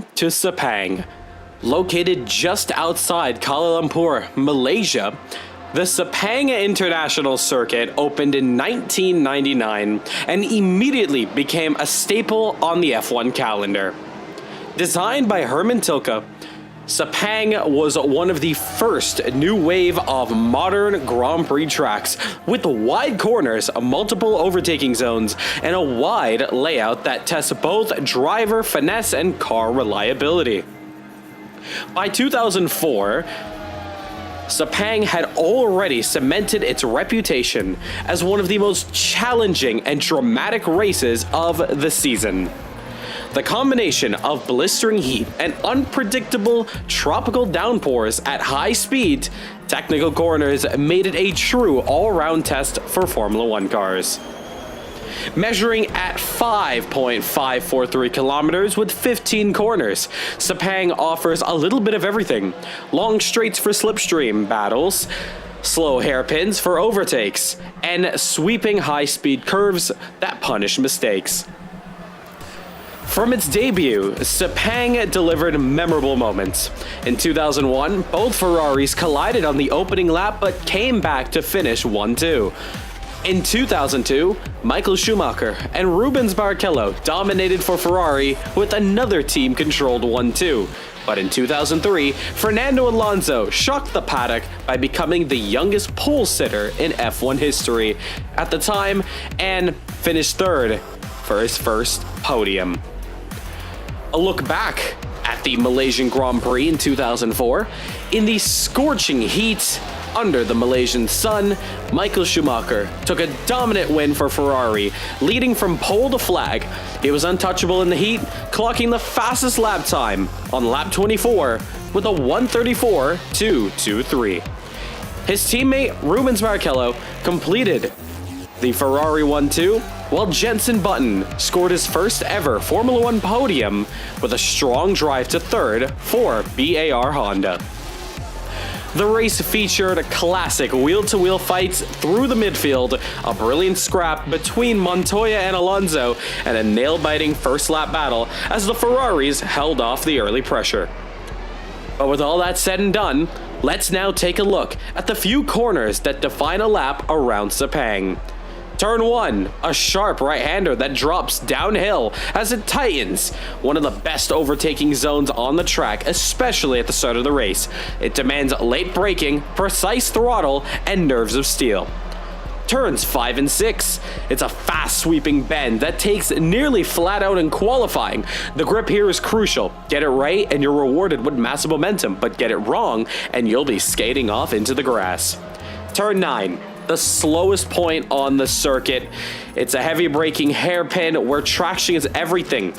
Welcome to Sepang. Located just outside Kuala Lumpur, Malaysia, the Sepang International Circuit opened in 1999 and immediately became a staple on the F1 calendar. Designed by Herman Tilke, Sepang was one of the first new wave of modern Grand Prix tracks with wide corners, multiple overtaking zones, and a wide layout that tests both driver finesse and car reliability. By 2004, Sepang had already cemented its reputation as one of the most challenging and dramatic races of the season. The combination of blistering heat and unpredictable tropical downpours at high speed, technical corners made it a true all-round test for Formula 1 cars. Measuring at 5.543 kilometers with 15 corners, Sepang offers a little bit of everything. Long straights for slipstream battles, slow hairpins for overtakes, and sweeping high-speed curves that punish mistakes. From its debut, Sepang delivered memorable moments. In 2001, both Ferraris collided on the opening lap but came back to finish 1-2. In 2002, Michael Schumacher and Rubens Barrichello dominated for Ferrari with another team-controlled 1-2. But in 2003, Fernando Alonso shocked the paddock by becoming the youngest pole sitter in F1 history at the time and finished third for his first podium. A look back at the Malaysian Grand Prix in 2004. In the scorching heat under the Malaysian sun, Michael Schumacher took a dominant win for Ferrari, leading from pole to flag. He was untouchable in the heat, clocking the fastest lap time on lap 24 with a 1:34.223. His teammate Rubens Barrichello completed the Ferrari 1-2, while Jenson Button scored his first ever Formula 1 podium with a strong drive to third for BAR Honda. The race featured classic wheel-to-wheel fights through the midfield, a brilliant scrap between Montoya and Alonso, and a nail-biting first-lap battle as the Ferraris held off the early pressure. But with all that said and done, let's now take a look at the few corners that define a lap around Sepang. Turn 1, a sharp right-hander that drops downhill as it tightens, one of the best overtaking zones on the track, especially at the start of the race. It demands late braking, precise throttle, and nerves of steel. Turns 5 and 6, it's a fast sweeping bend that takes nearly flat out in qualifying. The grip here is crucial. Get it right and you're rewarded with massive momentum, but get it wrong and you'll be skating off into the grass. Turn 9. The slowest point on the circuit. It's a heavy braking hairpin where traction is everything.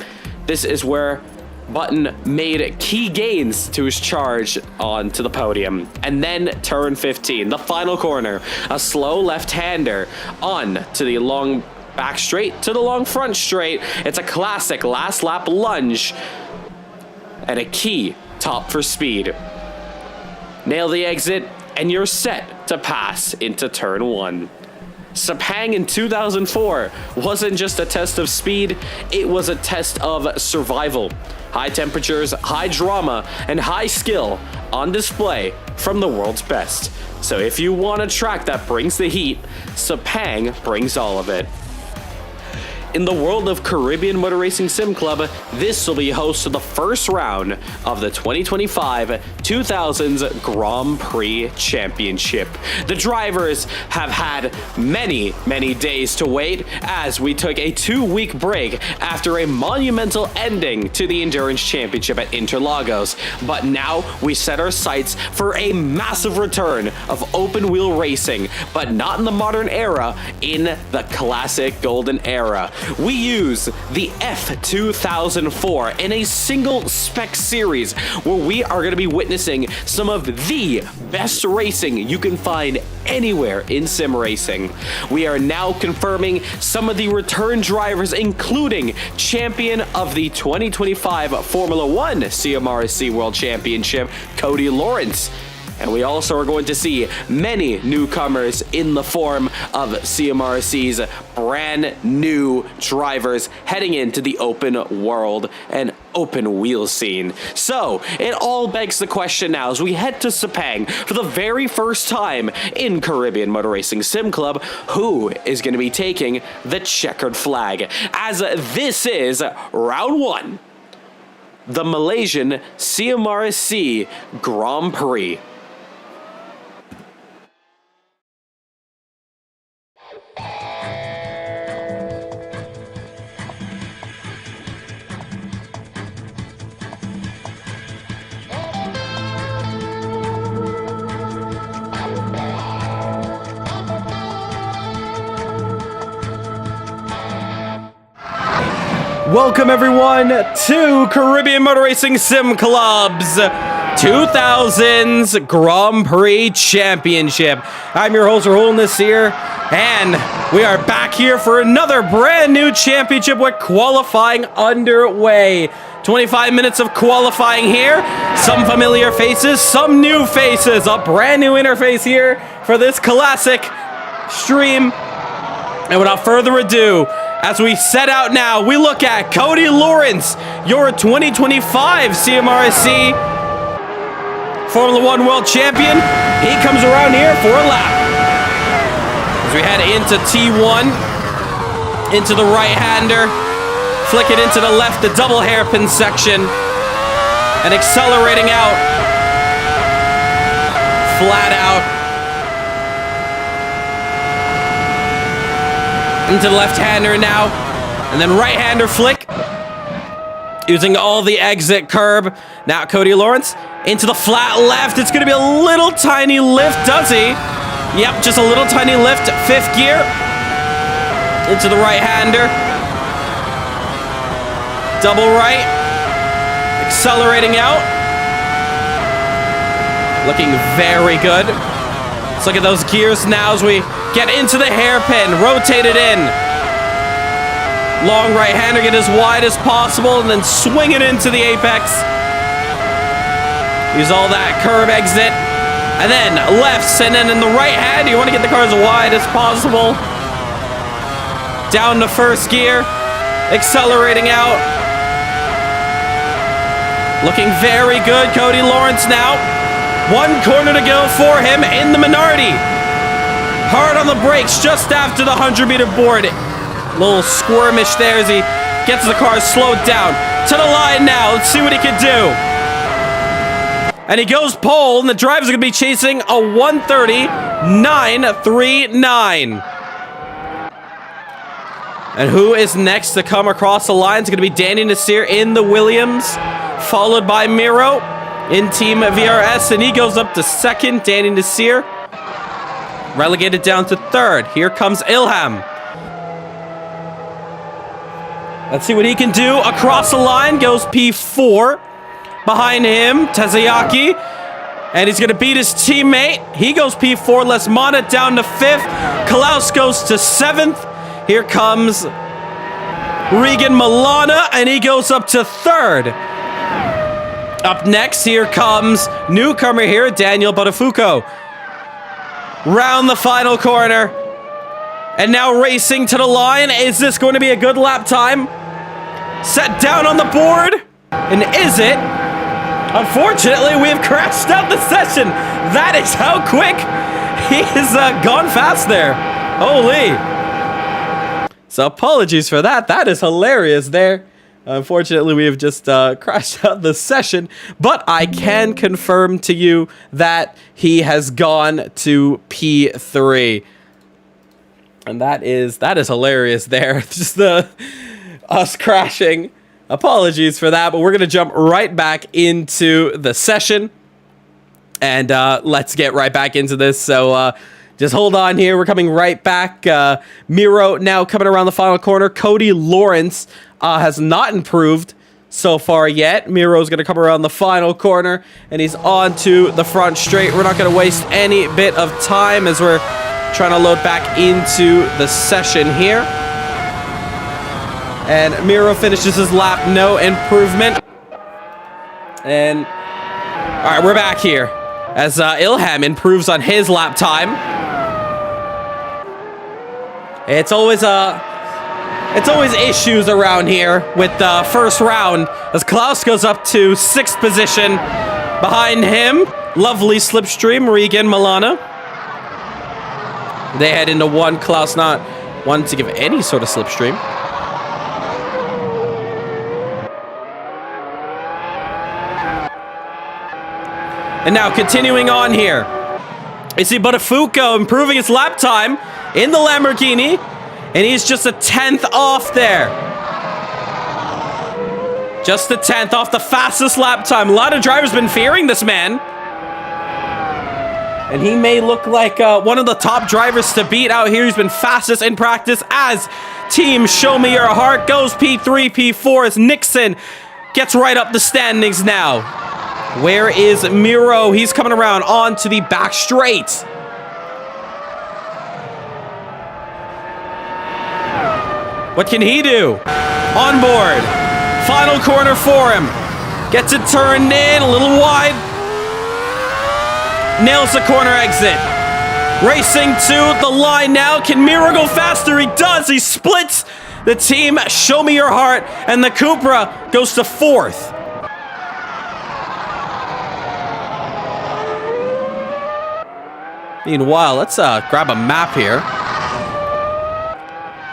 This is where Button made key gains to his charge onto the podium. And then turn 15, the final corner, a slow left-hander on to the long back straight to the long front straight. It's a classic last lap lunge and a key top for speed. Nail the exit and you're set to pass into turn 1. Sepang in 2004 wasn't just a test of speed, it was a test of survival. High temperatures, high drama, and high skill on display from the world's best. So if you want a track that brings the heat, Sepang brings all of it. In the world of Caribbean Motor Racing Sim Club, this will be host to the first round of the 2025 2000s Grand Prix Championship. The drivers have had many days to wait as we took a 2-week break after a monumental ending to the Endurance Championship at Interlagos. But now we set our sights for a massive return of open wheel racing, but not in the modern era, in the classic golden era. We use the F2004 in a single spec series where we are going to be witnessing some of the best racing you can find anywhere in sim racing. We are now confirming some of the return drivers, including champion of the 2025 Formula 1 CMRSC World Championship, Cody Lawrence. And we also are going to see many newcomers in the form of CMRC's brand new drivers heading into the open world and open wheel scene. So it all begs the question now as we head to Sepang for the very first time in Caribbean Motor Racing Sim Club, who is going to be taking the checkered flag, as this is round one, the Malaysian CMRSC Grand Prix. Welcome everyone to Caribbean Motor Racing Sim Club's 2000s Grand Prix Championship. I'm your host Rahul Nasseir, and we are back here for another brand new championship with qualifying underway. 25 minutes of qualifying here, some familiar faces, some new faces, a brand new interface here for this classic stream. And without further ado, as we set out now, we look at Cody Lawrence, your 2025 CMRSC Formula 1 World Champion. He comes around here for a lap. As we head into T1, into the right-hander, flick it into the left, the double hairpin section, and accelerating out, flat out. Into the left-hander now, and then right-hander flick, using all the exit curb. Now Cody Lawrence into the flat left. It's going to be a little tiny lift, does he? Yep, just a little tiny lift. Fifth gear into the right-hander. Double right, accelerating out. Looking very good. Let's look at those gears now as we get into the hairpin, rotate it in. Long right-hander, get as wide as possible, and then swing it into the apex. Use all that curb exit. And then lefts, and then in the right hand, you want to get the car as wide as possible. Down to first gear, accelerating out. Looking very good, Cody Lawrence now. One corner to go for him in the minority. Hard on the brakes just after the 100-meter board. A little squirmish there as he gets the car slowed down. To the line now. Let's see what he can do. And he goes pole, and the driver's going to be chasing a 1:30.939. And who is next to come across the line? It's going to be Danny Nasseir in the Williams, followed by Miro in Team VRS, and he goes up to second. Danny Nasseir relegated down to third. Here comes Ilham. Let's see what he can do. Across the line goes P4. Behind him, Tezayaki. And he's going to beat his teammate. He goes P4. Lesmana down to fifth. Klaus goes to seventh. Here comes Regan Milana, and he goes up to third. Up next, here comes newcomer here, Daniel Botafuco. Round the final corner. And now racing to the line. Is this going to be a good lap time? Set down on the board. And is it? Unfortunately, we have crashed out the session. That is how quick he has gone fast there. Holy. So apologies for that. That is hilarious there. Unfortunately, we have just crashed out the session, but I can confirm to you that he has gone to P3. And that is hilarious there. Just us crashing. Apologies for that, but we're going to jump right back into the session. And let's get right back into this. So just hold on here. We're coming right back. Miro now coming around the final corner. Cody Lawrence has not improved so far yet. Miro's going to come around the final corner, and he's on to the front straight. We're not going to waste any bit of time as we're trying to load back into the session here. And Miro finishes his lap, no improvement. And all right, we're back here. as Ilham improves on his lap time. It's always issues around here with the first round as Klaus goes up to 6th position. Behind him, lovely slipstream, Regan Milana. They head into 1. Klaus not wanting to give any sort of slipstream. And now continuing on here. You see Botafuco improving his lap time in the Lamborghini. And he's just a 10th off there. Just a 10th off the fastest lap time. A lot of drivers been fearing this man. And he may look like one of the top drivers to beat out here. He's been fastest in practice as Team Show Me Your Heart goes P3, P4 as Nixon gets right up the standings now. Where is Miro? He's coming around onto the back straight. What can he do? On board. Final corner for him. Gets it turned in a little wide. Nails the corner exit. Racing to the line now. Can Miro go faster? He does. He splits the team. Show Me Your Heart. And the Cupra goes to 4th. Meanwhile, let's grab a map here.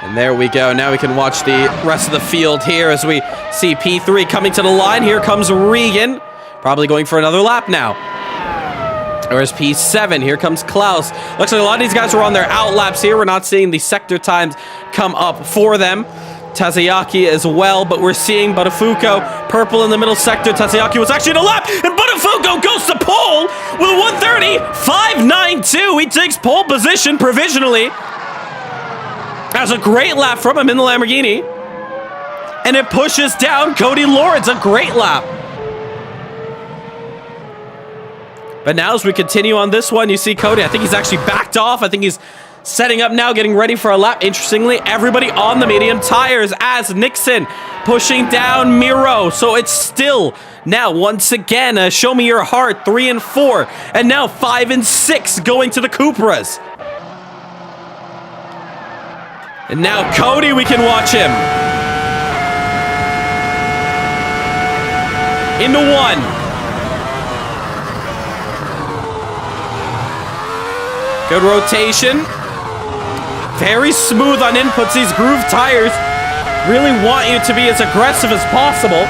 And there we go. Now we can watch the rest of the field here as we see P3 coming to the line. Here comes Regan. Probably going for another lap now. Whereas P7, here comes Klaus. Looks like a lot of these guys are on their out laps here. We're not seeing the sector times come up for them. Tazayaki as well, but we're seeing Botafuco purple in the middle sector. Tazayaki was actually in a lap, and Botafuco goes to pole with a 1:30.592. He takes pole position provisionally. That's a great lap from him in the Lamborghini. And it pushes down Cody Lawrence. A great lap. But now as we continue on this one, you see Cody. I think he's actually backed off. I think he's setting up now, getting ready for a lap. Interestingly, everybody on the medium tires as Nixon pushing down Miro. So it's still now, once again, Show Me Your Heart, 3 and 4. And now 5 and 6 going to the Cupras. And now Cody, we can watch him. Into 1. Good rotation. Very smooth on inputs. These groove tires really want you to be as aggressive as possible.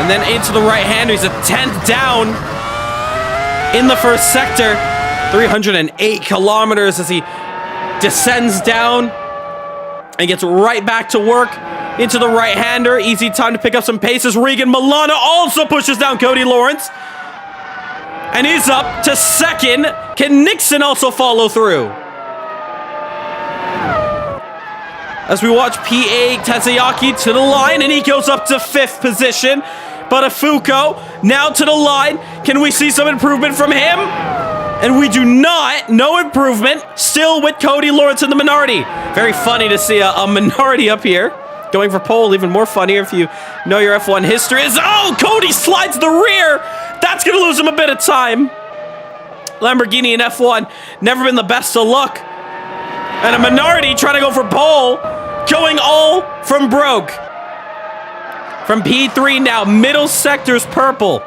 And then into the right-hander. He's a 10th down in the first sector. 308 kilometers as he descends down and gets right back to work into the right-hander. Easy time to pick up some paces. Regan Milana also pushes down Cody Lawrence. And he's up to 2nd. Can Nixon also follow through? As we watch P8 Tazayaki to the line, and he goes up to 5th position. Botafuco now to the line. Can we see some improvement from him? And we do not. No improvement. Still with Cody Lawrence in the minority. Very funny to see a minority up here. Going for pole, even more funnier if you know your F1 history. Oh, Cody slides the rear. That's going to lose him a bit of time. Lamborghini in F1, never been the best of luck. And a minority trying to go for pole, going all from broke. From P3 now, middle sector's purple.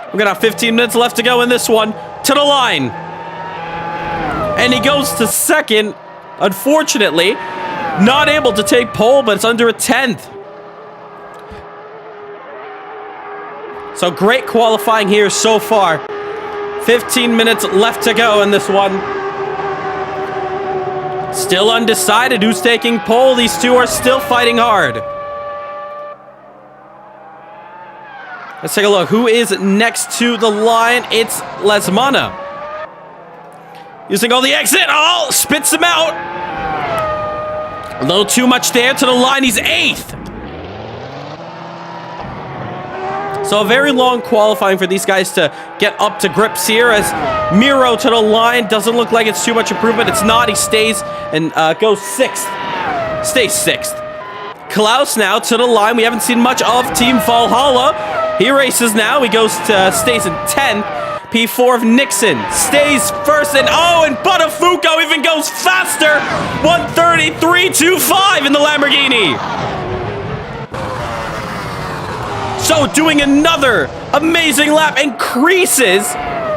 We're going to have 15 minutes left to go in this one. To the line. And he goes to 2nd, unfortunately. Not able to take pole, but it's under a 10th. So great qualifying here so far. 15 minutes left to go in this one. Still undecided who's taking pole. These two are still fighting hard. Let's take a look. Who is next to the line? It's Lesmana. Using all the exit. Oh, spits him out. A little too much there to the line. He's 8th. So a very long qualifying for these guys to get up to grips here as Miro to the line. Doesn't look like it's too much improvement. It's not. He stays and goes 6th. Stays 6th. Klaus now to the line. We haven't seen much of Team Valhalla. He races now. He goes to stays in 10th. P4 of Nixon stays first, and Botafuco even goes faster. 1:33.25 in the Lamborghini. So doing another amazing lap, increases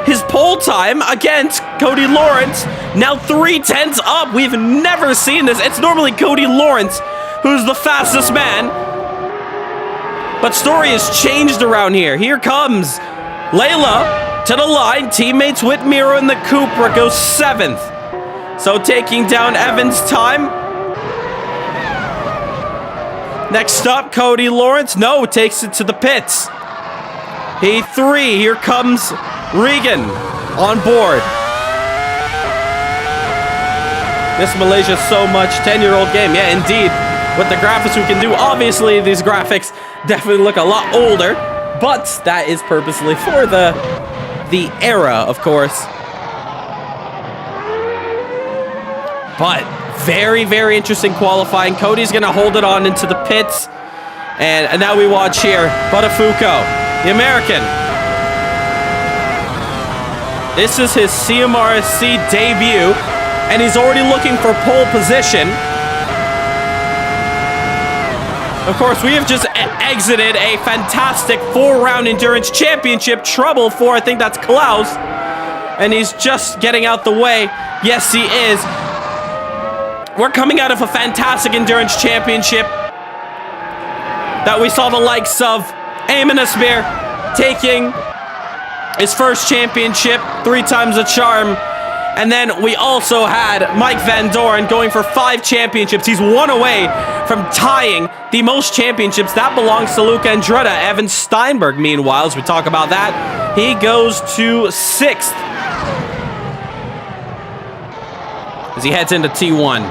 his pole time against Cody Lawrence. Now 3/10 up. We've never seen this. It's normally Cody Lawrence who's the fastest man. But story has changed around here. Here comes Layla to the line. Teammates with Miro in the Cupra goes 7th. So taking down Evans' time. Next up, Cody Lawrence. No, takes it to the pits. P3. Here comes Regan on board. This Malaysia is so much 10-year-old game. Yeah, indeed. With the graphics we can do, obviously these graphics definitely look a lot older, but that is purposely for the era, of course. But very, very interesting qualifying. Cody's going to hold it on into the pits. And now we watch here, Botafuco, the American. This is his CMRSC debut, and he's already looking for pole position. Of course, we have just exited a fantastic 4-round endurance championship. Trouble for, I think that's Klaus. And he's just getting out the way. Yes, he is. We're coming out of a fantastic endurance championship that we saw the likes of Nasseir taking his first championship, 3 times a charm. And then we also had Mike Van Doren going for 5 championships. He's 1 away from tying the most championships. That belongs to Luca Andretta. Evan Steinberg, meanwhile, as we talk about that, he goes to 6th as he heads into T1.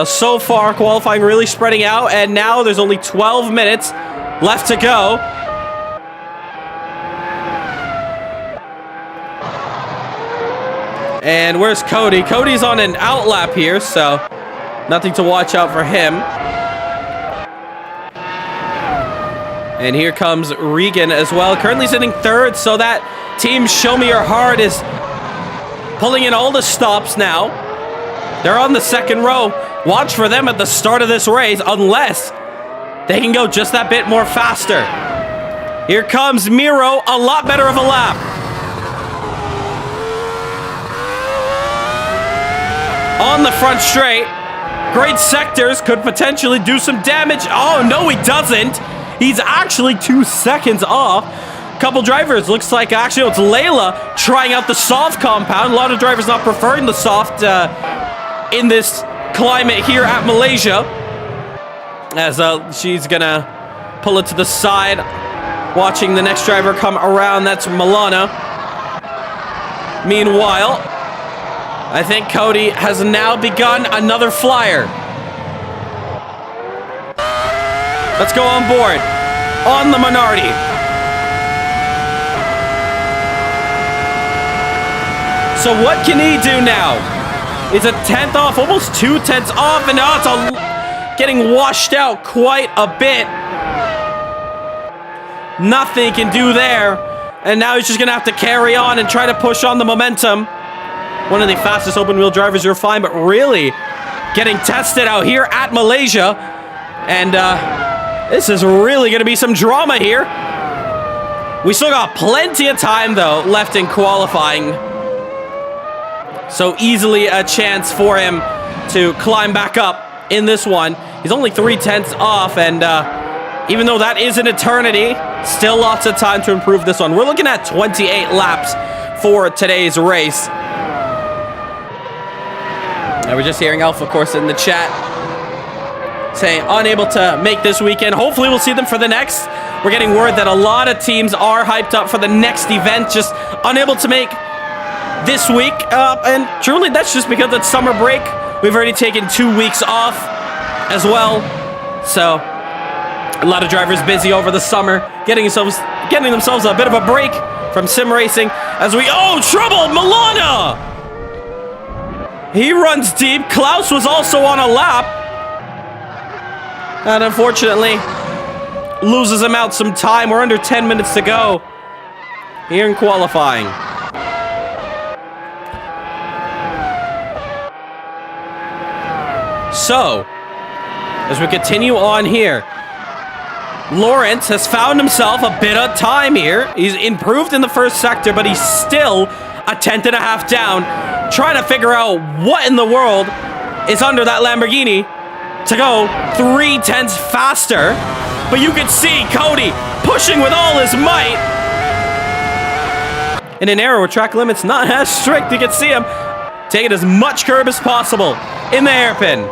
So far, qualifying really spreading out, and now there's only 12 minutes left to go. And where's Cody? Cody's on an outlap here, so nothing to watch out for him. And here comes Regan as well. Currently sitting 3rd, so that team Show Me Your Heart is pulling in all the stops now. They're on the 2nd row. Watch for them at the start of this race, unless they can go just that bit more faster. Here comes Miro, a lot better of a lap. On the front straight. Great sectors, could potentially do some damage. Oh, no, he doesn't. He's actually 2 seconds off. Couple drivers, looks like actually it's Layla trying out the soft compound. A lot of drivers not preferring the soft in this climate here at Malaysia. As she's gonna pull it to the side. Watching the next driver come around, that's Milana. Meanwhile, I think Cody has now begun another flyer. Let's go on board. On the Minardi. So what can he do now? He's a 10th off, almost 2 tenths off, and now it's getting washed out quite a bit. Nothing he can do there. And now he's just going to have to carry on and try to push on the momentum. One of the fastest open-wheel drivers you'll find, but really getting tested out here at Malaysia. And this is really going to be some drama here. We still got plenty of time, though, left in qualifying. So easily a chance for him to climb back up in this one. He's only 3 tenths off, and even though that is an eternity, still lots of time to improve this one. We're looking at 28 laps for today's race. And we're just hearing Alpha, of course, in the chat saying unable to make this weekend. Hopefully we'll see them for the next. We're getting word that a lot of teams are hyped up for the next event, just unable to make this week. And truly, that's just because it's summer break. We've already taken 2 weeks off as well. So a lot of drivers busy over the summer, getting themselves a bit of a break from sim racing as we... Oh, trouble! Milana! He runs deep. Klaus was also on a lap. And unfortunately, loses him out some time. We're under 10 minutes to go here in qualifying. So, as we continue on here, Lawrence has found himself a bit of time here. He's improved in the first sector, but he's still a tenth and a half down, trying to figure out what in the world is under that Lamborghini to go 0.3 faster. But you can see Cody pushing with all his might. In an era where track limit's not as strict, you can see him taking as much curb as possible in the hairpin.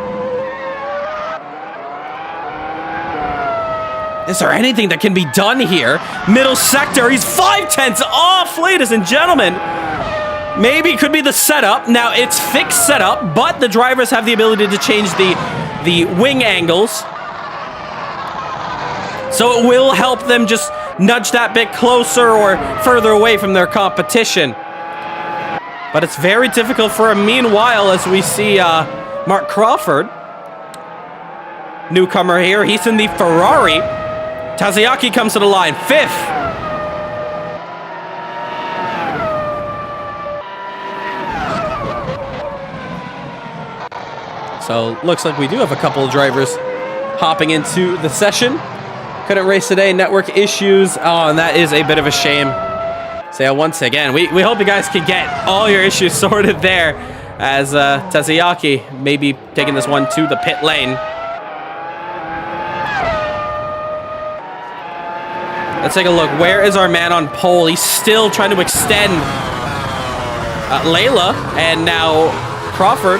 Is there anything that can be done here? Middle sector, he's 0.5 off, ladies and gentlemen. Maybe it could be the setup. Now, it's fixed setup, but the drivers have the ability to change the wing angles. So it will help them just nudge that bit closer or further away from their competition. But it's very difficult for him. Meanwhile, as we see Mark Crawford, newcomer here, he's in the Ferrari. Taziaki comes to the line, 5th. So, looks like we do have a couple of drivers hopping into the session. Couldn't race today, network issues. Oh, and that is a bit of a shame. So, once again, we hope you guys can get all your issues sorted there, as Taziaki may be taking this one to the pit lane. Let's take a look. Where is our man on pole? He's still trying to extend Layla, and now Crawford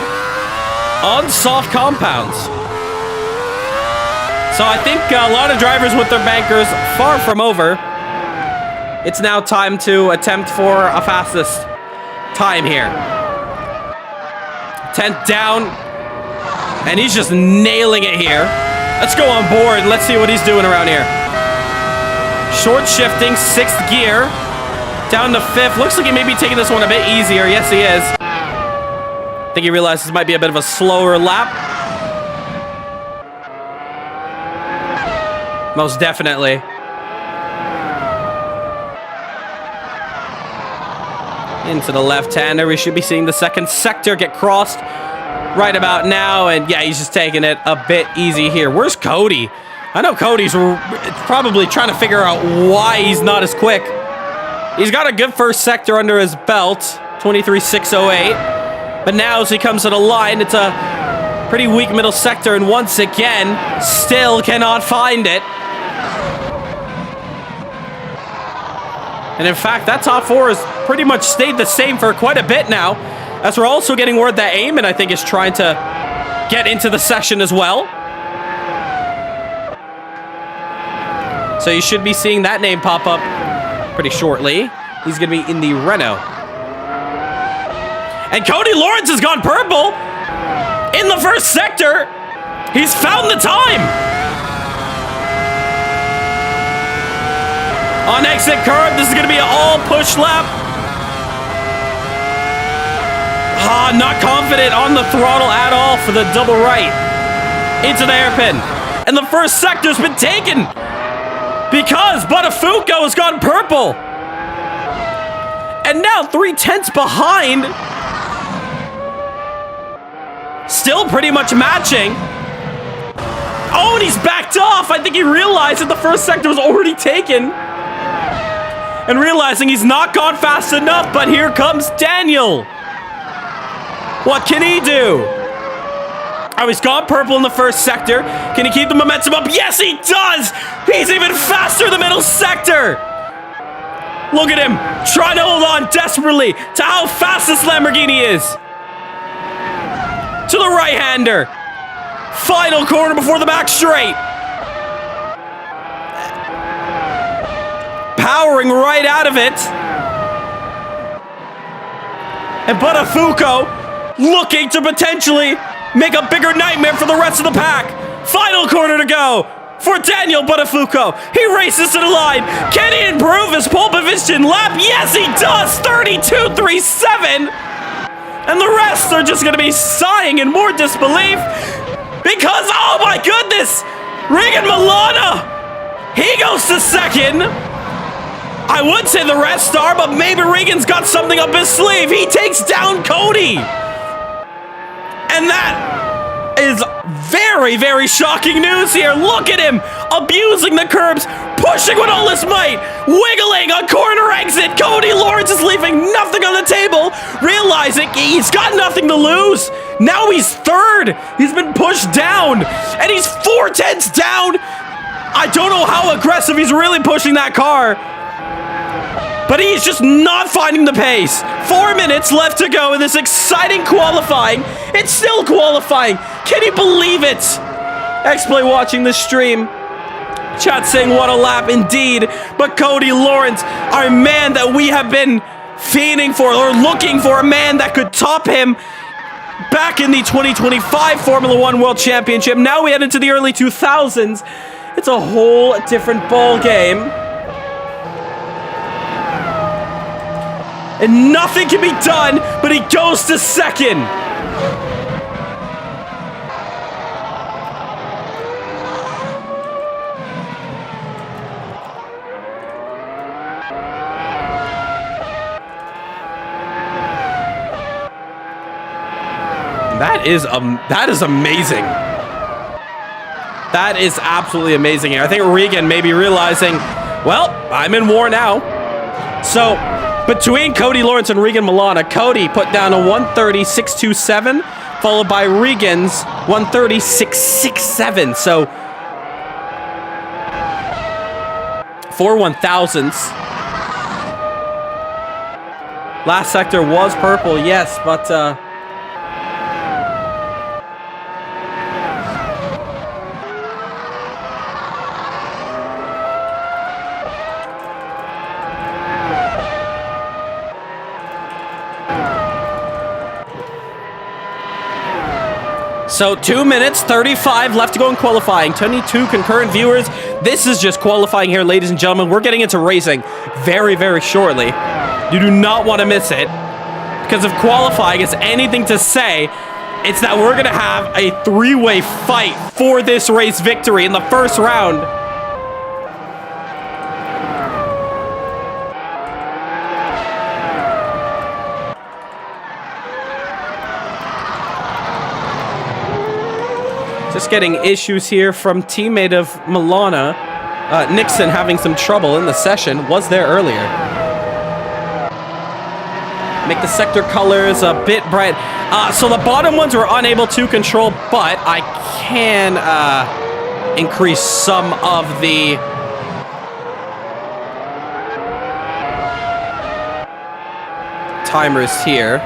on soft compounds. So I think a lot of drivers with their bankers far from over. It's now time to attempt for a fastest time here. 10th down, and he's just nailing it here. Let's go on board and let's see what he's doing around here. Short shifting, 6th gear, down to 5th. Looks like he may be taking this one a bit easier. Yes, he is. I think he realizes this might be a bit of a slower lap. Most definitely. Into the left-hander. We should be seeing the second sector get crossed right about now. And yeah, he's just taking it a bit easy here. Where's Cody? I know Cody's probably trying to figure out why he's not as quick. He's got a good first sector under his belt, 23.608. But now as he comes to the line, it's a pretty weak middle sector. And once again, still cannot find it. And in fact, that top 4 has pretty much stayed the same for quite a bit now. As we're also getting word that Eamon, I think, is trying to get into the session as well. So you should be seeing that name pop up pretty shortly. He's going to be in the Renault. And Cody Lawrence has gone purple in the first sector. He's found the time. On exit curve, this is going to be an all-push lap. Not confident on the throttle at all for the double right. Into the hairpin. And the first sector's been taken because Buttafuoco has gone purple. And now 0.3 behind. Still pretty much matching. Oh, and he's backed off. I think he realized that the first sector was already taken. And realizing he's not gone fast enough, but here comes Daniel. What can he do? Oh, he's gone purple in the first sector. Can he keep the momentum up? Yes, he does! He's even faster in the middle sector! Look at him, trying to hold on desperately to how fast this Lamborghini is. To the right-hander. Final corner before the back straight. Powering right out of it. And Buttafuoco looking to potentially make a bigger nightmare for the rest of the pack. Final corner to go for Daniel Buttafuoco. He races to the line. Can he improve his pole position lap? Yes, he does. 32.37. And the rest are just going to be sighing in more disbelief because, oh my goodness, Regan Milana! He goes to second. I would say the rest star, but maybe Regan's got something up his sleeve. He takes down Cody. And that is very, very shocking news here. Look at him abusing the curbs, pushing with all his might, wiggling a corner exit. Cody Lawrence is leaving nothing on the table, realizing he's got nothing to lose. Now he's third. He's been pushed down, and he's 4/10 down. I don't know how aggressive he's really pushing that car, but he's just not finding the pace. 4 minutes left to go in this exciting qualifying. It's still qualifying. Can you believe it? X-Play watching the stream. Chat saying what a lap indeed. But Cody Lawrence, our man that we have been fiending for, or looking for, a man that could top him back in the 2025 Formula One World Championship. Now we head into the early 2000s. It's a whole different ball game. And nothing can be done, but he goes to second. That is amazing. That is absolutely amazing. I think Regan may be realizing, well, I'm in war now. So between Cody Lawrence and Regan Milana, Cody put down a 130.627, followed by Regan's 130.667. So 4 1,000ths. Last sector was purple, yes, but so 2 minutes, 35 left to go in qualifying. 22 concurrent viewers. This is just qualifying here, ladies and gentlemen. We're getting into racing very, very shortly. You do not want to miss it. Because if qualifying is anything to say, it's that we're going to have a three-way fight for this race victory in the first round. Just getting issues here from teammate of Milana. Nixon having some trouble in the session. Was there earlier. Make the sector colors a bit bright. So the bottom ones were unable to control, but I can increase some of the timers here.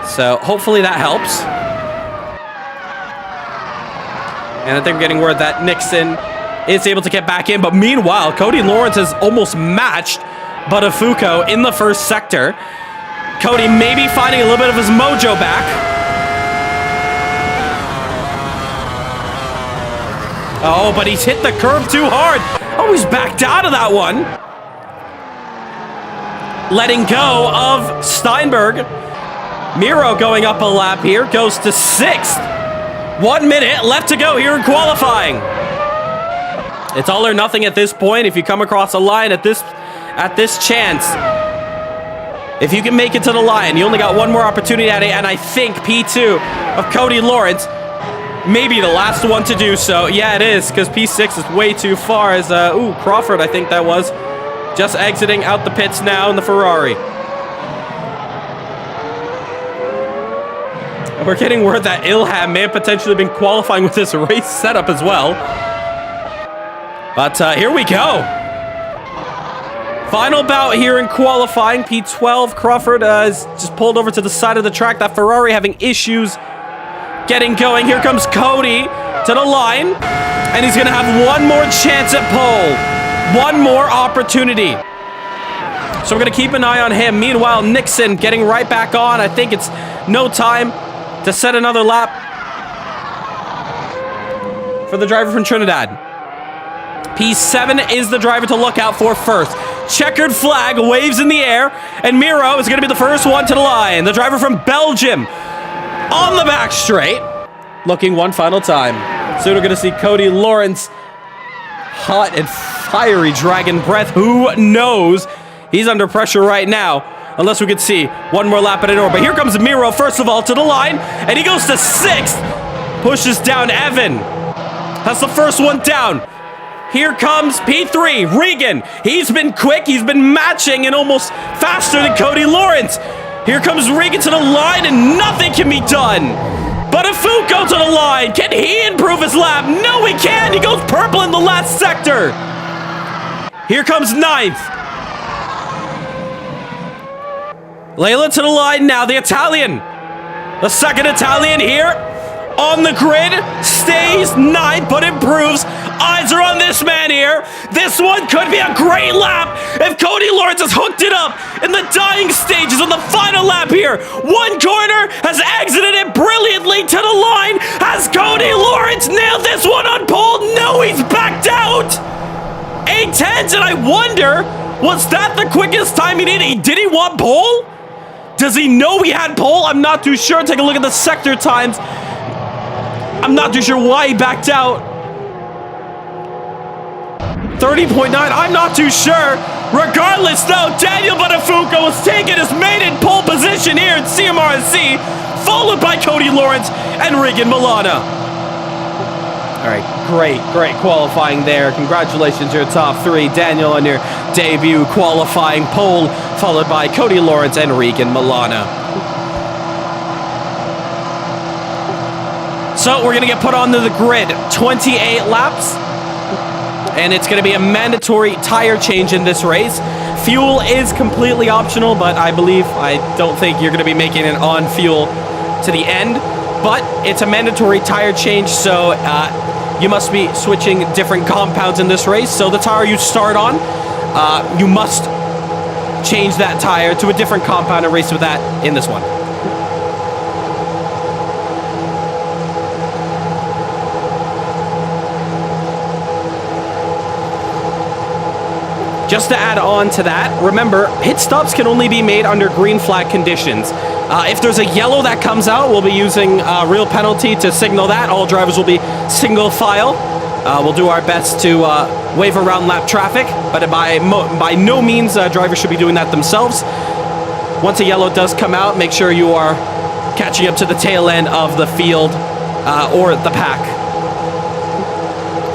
So hopefully that helps. And I think we're getting word that Nixon is able to get back in. But meanwhile, Cody Lawrence has almost matched Buttafuoco in the first sector. Cody maybe finding a little bit of his mojo back. Oh, but he's hit the curve too hard. Oh, he's backed out of that one. Letting go of Steinberg. Miro going up a lap here. Goes to 6th. 1 minute left to go here in qualifying. It's all or nothing at this point. If you come across a line at this chance, if you can make it to the line, you only got one more opportunity at it, and I think P2 of Cody Lawrence may be the last one to do so. Yeah, it is, because P6 is way too far. As Crawford, I think that was, just exiting out the pits now in the Ferrari. We're getting word that Ilham may have potentially been qualifying with this race setup as well. But here we go. Final bout here in qualifying. P12, Crawford is just pulled over to the side of the track. That Ferrari having issues getting going. Here comes Cody to the line. And he's going to have one more chance at pole. One more opportunity. So we're going to keep an eye on him. Meanwhile, Nixon getting right back on. I think it's no time to set another lap for the driver from Trinidad. P7 is the driver to look out for first. Checkered flag waves in the air, and Miro is going to be the first one to the line. The driver from Belgium on the back straight, looking one final time. Soon we're going to see Cody Lawrence. Hot and fiery dragon breath. Who knows? He's under pressure right now. Unless we could see one more lap at an hour. But here comes Miro, first of all, to the line. And he goes to 6th. Pushes down Evan. That's the first one down. Here comes P3, Regan. He's been quick. He's been matching and almost faster than Cody Lawrence. Here comes Regan to the line, and nothing can be done. But Afuko to the line. Can he improve his lap? No, he can't. He goes purple in the last sector. Here comes 9th. Layla to the line now, the Italian. The second Italian here on the grid. Stays 9th, but improves. Eyes are on this man here. This one could be a great lap if Cody Lawrence has hooked it up in the dying stages on the final lap here. One corner, has exited it brilliantly to the line. Has Cody Lawrence nailed this one on pole? No, he's backed out. 8/10s, and I wonder, was that the quickest time he did? Did he want pole? Does he know he had pole? I'm not too sure. Take a look at the sector times. I'm not too sure why he backed out. 30.9, I'm not too sure. Regardless, though, Daniel Buttafuoco has taken his maiden pole position here in CMRSC, followed by Cody Lawrence and Regan Milana. All right, great qualifying there. Congratulations, your top 3. Daniel on your debut qualifying pole, followed by Cody Lawrence and Regan Milana. So we're going to get put onto the grid. 28 laps. And it's going to be a mandatory tire change in this race. Fuel is completely optional, but I don't think you're going to be making it on fuel to the end. But it's a mandatory tire change, so you must be switching different compounds in this race. So the tire you start on, you must change that tire to a different compound and race with that in this one. Just to add on to that, remember, pit stops can only be made under green flag conditions. If there's a yellow that comes out, we'll be using a real penalty to signal that. All drivers will be single file. We'll do our best to wave around lap traffic, but by no means drivers should be doing that themselves. Once a yellow does come out, make sure you are catching up to the tail end of the field or the pack.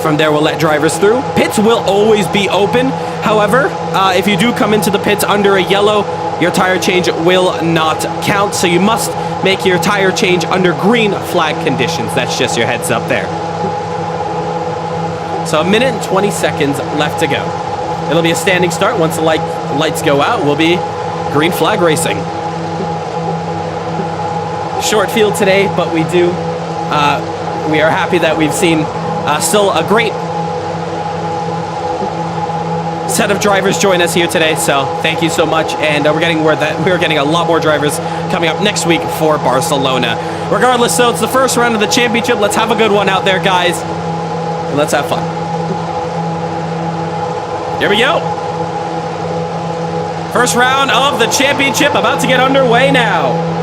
From there, we'll let drivers through. Pits will always be open. However, if you do come into the pits under a yellow, your tire change will not count. So you must make your tire change under green flag conditions. That's just your heads up there. So 1 minute and 20 seconds left to go. It'll be a standing start. Once the lights go out, we'll be green flag racing. Short field today, but we are happy that we've seen still a great set of drivers join us here today, so thank you so much. And we're getting word that we're getting a lot more drivers coming up next week for Barcelona. Regardless, so it's the first round of the championship. Let's have a good one out there, guys, and let's have fun. Here we go. First round of the championship about to get underway now.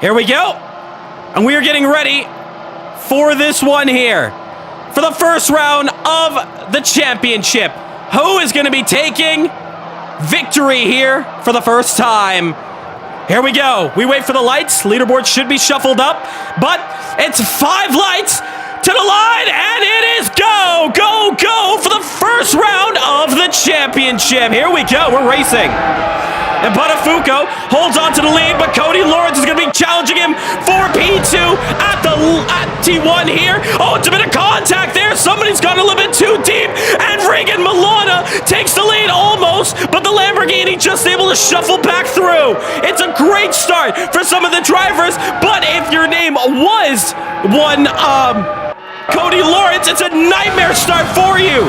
Here we go, and we are getting ready for this one here. For the first round of the championship, who is going to be taking victory here for the first time? Here we go. We wait for the lights. Leaderboard should be shuffled up, but it's 5 lights to the line, and it is go, go, go for the first round of the championship. Here we go. We're racing. And Buttafuoco holds on to the lead, but Cody Lawrence is going to be challenging him for P2 at T1 here. Oh, it's a bit of contact there. Somebody's gone a little bit too deep, and Regan Milana takes the lead almost, but the Lamborghini just able to shuffle back through. It's a great start for some of the drivers, but if your name was Cody Lawrence, it's a nightmare start for you.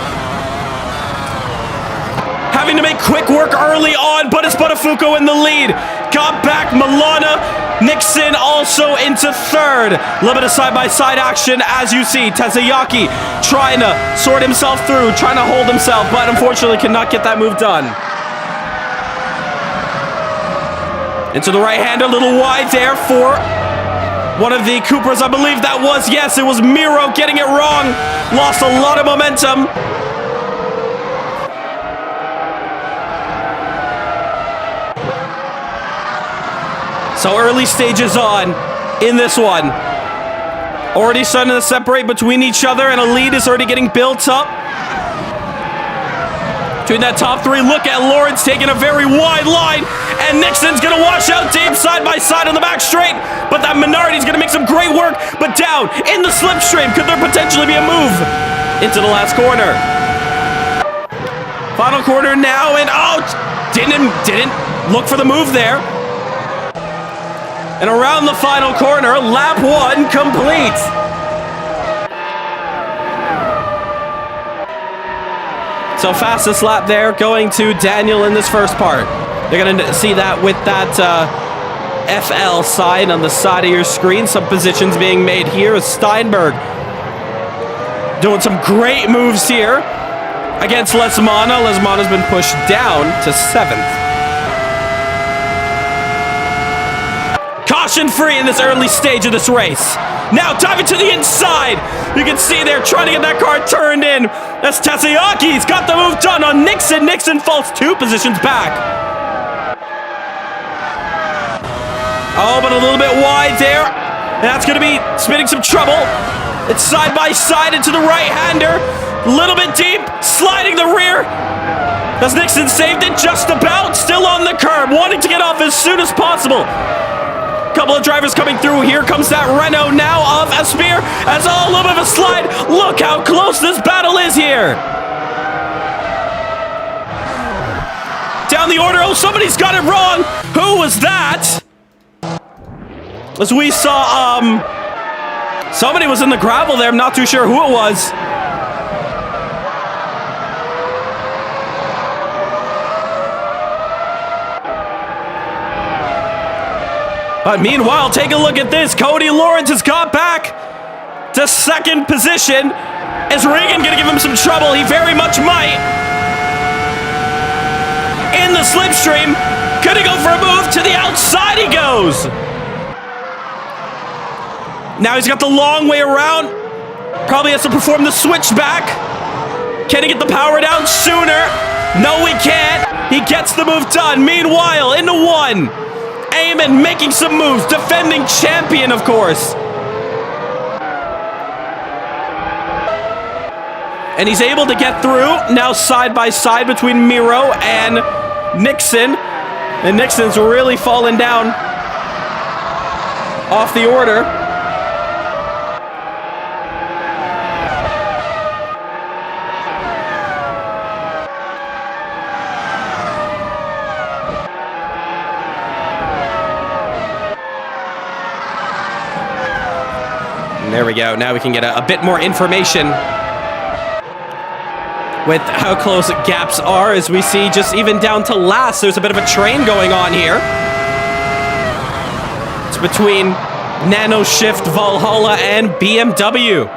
Having to make quick work early on, but it's Buttafuoco in the lead. got back Milana. Nixon also into third. A little bit of side-by-side action as you see. Tezayaki trying to sort himself through, trying to hold himself, but unfortunately cannot get that move done. Into the right-hander, a little wide there for one of the Coopers. I believe that was, yes, it was Miro getting it wrong. Lost a lot of momentum. So early stages on in this one. Already starting to separate between each other, and a lead is already getting built up. Between that top three, look at Lawrence taking a very wide line, and Nixon's gonna wash out deep side by side on the back straight, but that Minardi's gonna make some great work, but down in the slipstream. Could there potentially be a move into the last corner? Final corner now, and oh, didn't look for the move there. And around the final corner, lap one complete. So fastest lap there going to Daniel in this first part. You're going to see that with that FL sign on the side of your screen. Some positions being made here is Steinberg doing some great moves here against Lesmana. Lesmana's been pushed down to 7th. Caution free in this early stage of this race. Now diving to the inside. You can see they're trying to get that car turned in. That's Tazayaki. He's got the move done on Nixon. Nixon falls 2 positions back. Oh, but a little bit wide there. That's going to be spitting some trouble. It's side by side into the right-hander. A little bit deep. Sliding the rear. As Nixon saved it just about. Still on the curb. Wanting to get off as soon as possible. Couple of drivers coming through. Here comes that Renault now of Asseir. As a little bit of a slide. Look how close this battle is here. Down the order. Oh, somebody's got it wrong. Who was that? As we saw, somebody was in the gravel there. I'm not too sure who it was. But meanwhile, take a look at this. Cody Lawrence has got back to 2nd position. Is Regan going to give him some trouble? He very much might. In the slipstream. Could he go for a move? To the outside he goes. Now he's got the long way around. Probably has to perform the switchback. Can he get the power down sooner? No, he can't. He gets the move done. Meanwhile, into 1. Eamon making some moves, defending champion, of course. And he's able to get through, now side by side between Miro and Nixon. And Nixon's really fallen down off the order. There we go. Now we can get a bit more information with how close gaps are, as we see just even down to last. There's a bit of a train going on here. It's between Nano Shift, Valhalla, and BMW.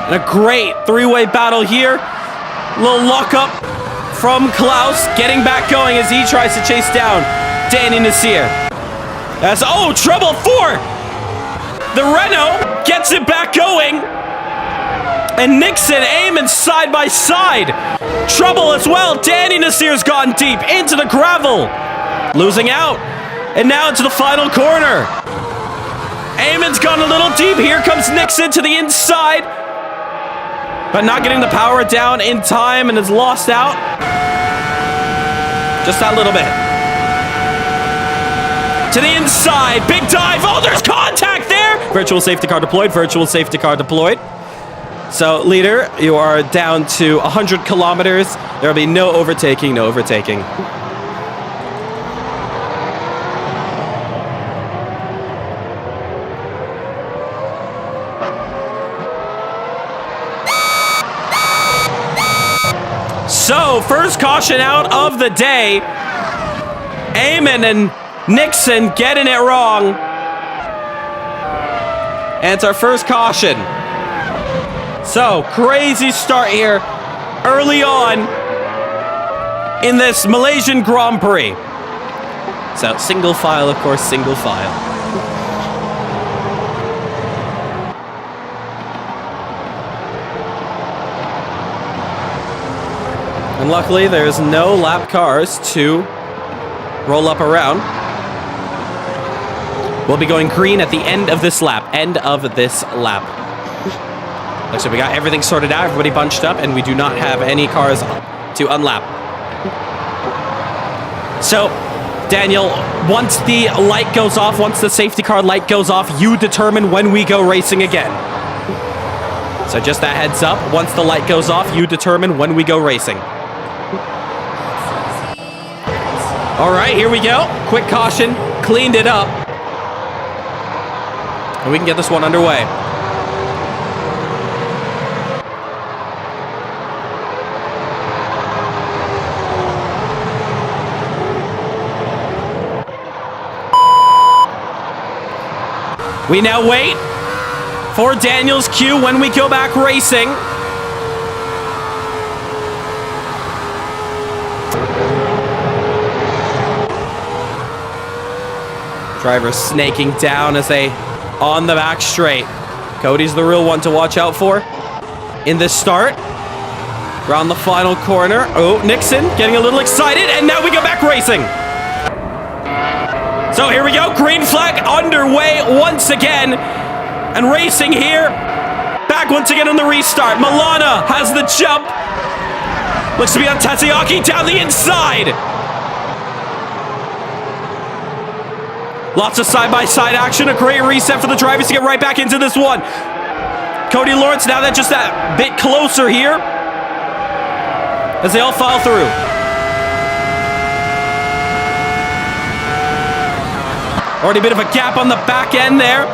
And a great 3-way battle here. Little lockup from Klaus, getting back going as he tries to chase down Danny Nasseir. That's, oh, trouble for the Renault, gets it back going. And Nixon, Eamon side by side. Trouble as well. Danny Nasseir's gone deep into the gravel. Losing out. And now into the final corner. Eamon's gone a little deep. Here comes Nixon to the inside. But not getting the power down in time and has lost out. Just that little bit. To the inside, big dive. Oh, there's contact there. Virtual safety car deployed, virtual safety car deployed. So, leader, you are down to 100 kilometers. There will be no overtaking, no overtaking. So, first caution out of the day. Eamon and Nixon getting it wrong. And it's our first caution. So, crazy start here early on in this Malaysian Grand Prix. So, single file, of course, single file. And luckily, there's no lap cars to roll up around. We'll be going green at the end of this lap. End of this lap. Looks like we got everything sorted out, everybody bunched up, and we do not have any cars to unlap. So, Daniel, once the light goes off, once the safety car light goes off, you determine when we go racing again. So just that heads up, once the light goes off, you determine when we go racing. All right, here we go. Quick caution, cleaned it up. And we can get this one underway. We now wait for Daniel's cue when we go back racing. Driver snaking down as they on the back straight. Cody's the real one to watch out for in this start. Around the final corner. Oh, Nixon getting a little excited, and now we go back racing. So here we go, green flag underway once again. And racing here. Back once again on the restart. Milana has the jump. Looks to be on Tatsuyaki down the inside. Lots of side-by-side action. A great reset for the drivers to get right back into this one. Cody Lawrence now that just that bit closer here. As they all file through. Already a bit of a gap on the back end there.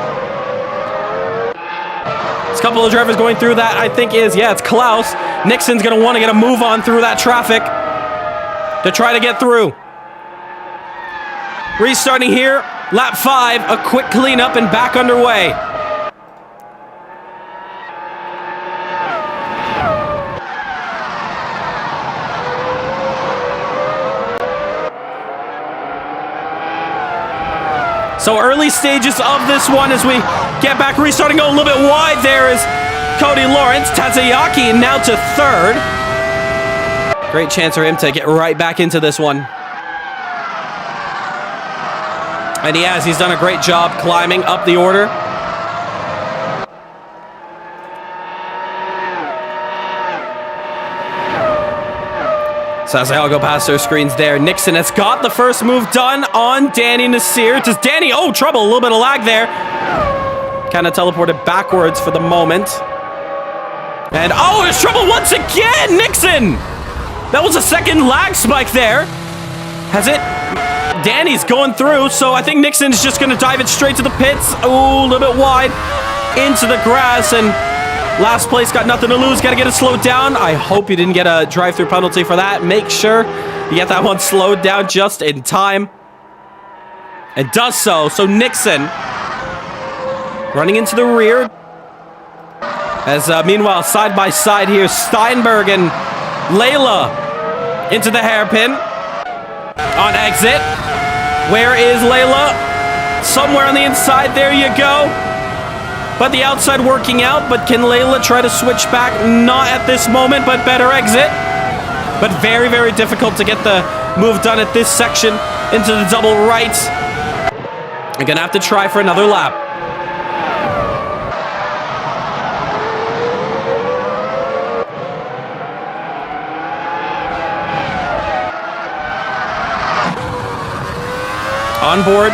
This couple of drivers going through that, I think is, yeah, it's Klaus. Nixon's going to want to get a move on through that traffic to try to get through. Restarting here, lap 5, a quick cleanup and back underway. So early stages of this one as we get back restarting. Go a little bit wide there is Cody Lawrence. Tatsuyaki now to 3rd. Great chance for him to get right back into this one. And he has. He's done a great job climbing up the order. So as they all go past their screens there, Nixon has got the first move done on Danny Nasseir. Does Danny, oh, trouble, a little bit of lag there. Kind of teleported backwards for the moment. And, oh, there's trouble once again, Nixon! That was a second lag spike there. Has it? Danny's going through, so I think Nixon's just going to dive it straight to the pits. Oh, a little bit wide into the grass, and last place, got nothing to lose. Got to get it slowed down. I hope you didn't get a drive-through penalty for that. Make sure you get that one slowed down just in time. It does so. So Nixon running into the rear. As meanwhile, side by side here, Steinberg and Layla into the hairpin on exit. Where is Layla? Somewhere on the inside. There you go. But the outside working out, but can Layla try to switch back? Not at this moment, but better exit. But very, very difficult to get the move done at this section into the double right. You're gonna have to try for another lap. On board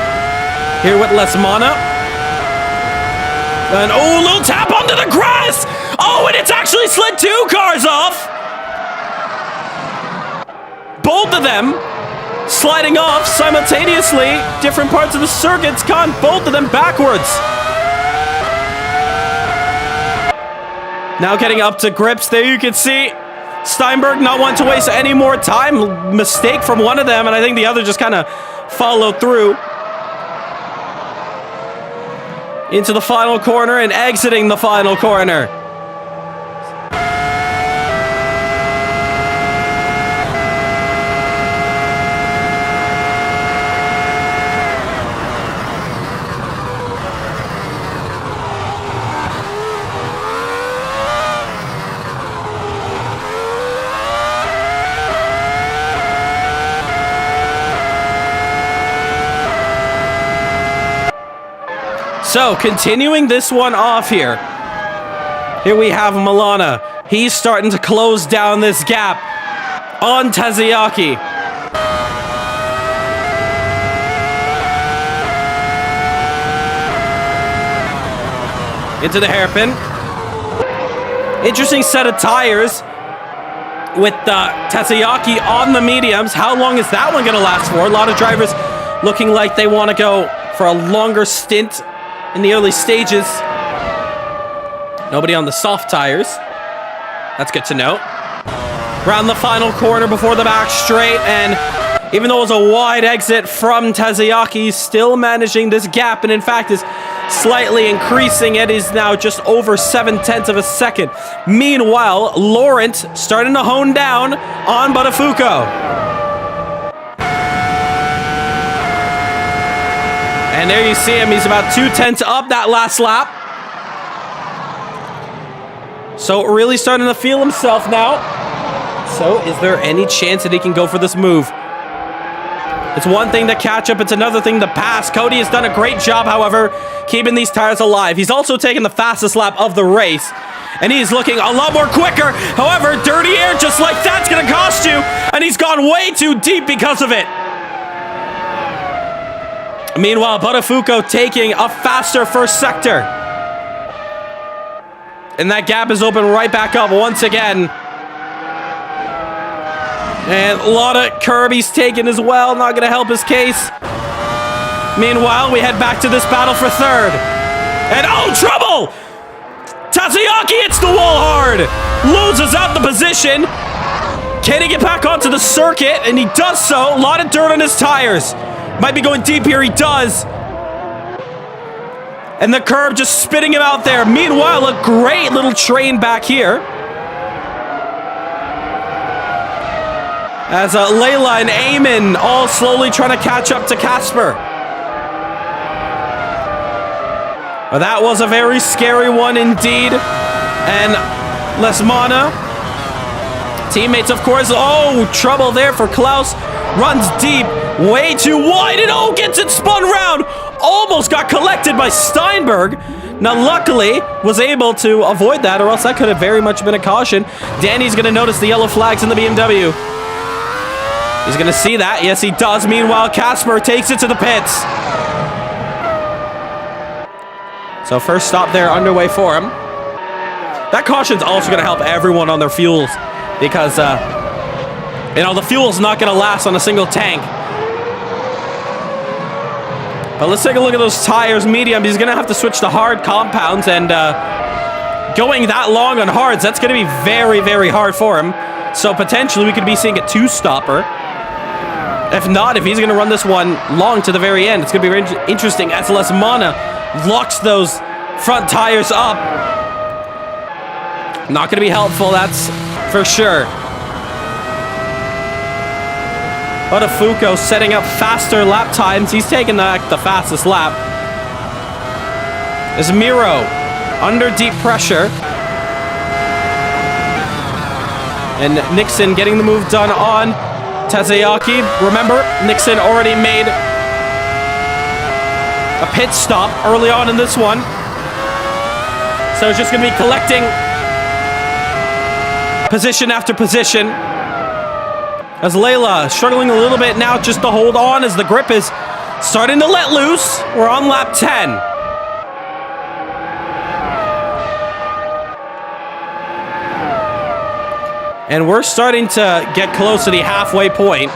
here with Lesmana. And oh, little tap onto the grass! Oh, and it's actually slid 2 cars off! Both of them sliding off simultaneously. Different parts of the circuits gone, both of them backwards. Now getting up to grips. There you can see Steinberg not wanting to waste any more time. Mistake from one of them, and I think the other just kind of follow through. Into the final corner and exiting the final corner. So, continuing this one off here. Here we have Milana. He's starting to close down this gap on Tazayaki. Into the hairpin. Interesting set of tires with Tazayaki on the mediums. How long is that one going to last for? A lot of drivers looking like they want to go for a longer stint in the early stages. Nobody on the soft tires. That's good to know. Round the final corner before the back straight, and even though it was a wide exit from Tazayaki, he's still managing this gap, and in fact is slightly increasing it. Is now just over 0.7 of a second. Meanwhile, Laurent starting to hone down on Botafogo. And there you see him, he's about 0.2 up that last lap. So really starting to feel himself now. So is there any chance that he can go for this move? It's one thing to catch up, it's another thing to pass. Cody has done a great job, however, keeping these tires alive. He's also taken the fastest lap of the race. And he's looking a lot more quicker. However, dirty air just like that's going to cost you. And he's gone way too deep because of it. Meanwhile, Botafogo taking a faster first sector. And that gap is open right back up once again. And a lot of curb he's taken as well. Not going to help his case. Meanwhile, we head back to this battle for third. And oh, trouble! Tazayaki hits the wall hard. Loses out the position. Can he get back onto the circuit? And he does so. A lot of dirt on his tires. Might be going deep here, he does. And the curb just spitting him out there. Meanwhile, a great little train back here. As Layla and Eamon all slowly trying to catch up to Casper. Well, that was a very scary one indeed. And Lesmana, teammates of course. Oh, trouble there for Klaus. Runs deep, way too wide, and oh, gets it spun round. Almost got collected by Steinberg. Now, luckily, was able to avoid that, or else that could have very much been a caution. Danny's going to notice the yellow flags in the BMW. He's going to see that. Yes, he does. Meanwhile, Casper takes it to the pits. So, first stop there underway for him. That caution's also going to help everyone on their fuels because, you know, the fuel's not going to last on a single tank. But let's take a look at those tires. Medium, he's going to have to switch to hard compounds, and going that long on hards, that's going to be very, very hard for him. So potentially we could be seeing a two-stopper. If not, if he's going to run this one long to the very end, it's going to be very interesting as Lesmana locks those front tires up. Not going to be helpful, that's for sure. Botafogo setting up faster lap times. He's taking the fastest lap. Is Miro under deep pressure. And Nixon getting the move done on Tazayaki. Remember, Nixon already made a pit stop early on in this one. So it's just going to be collecting position after position. As Layla struggling a little bit now just to hold on as the grip is starting to let loose. We're on lap 10. And we're starting to get close to the halfway point.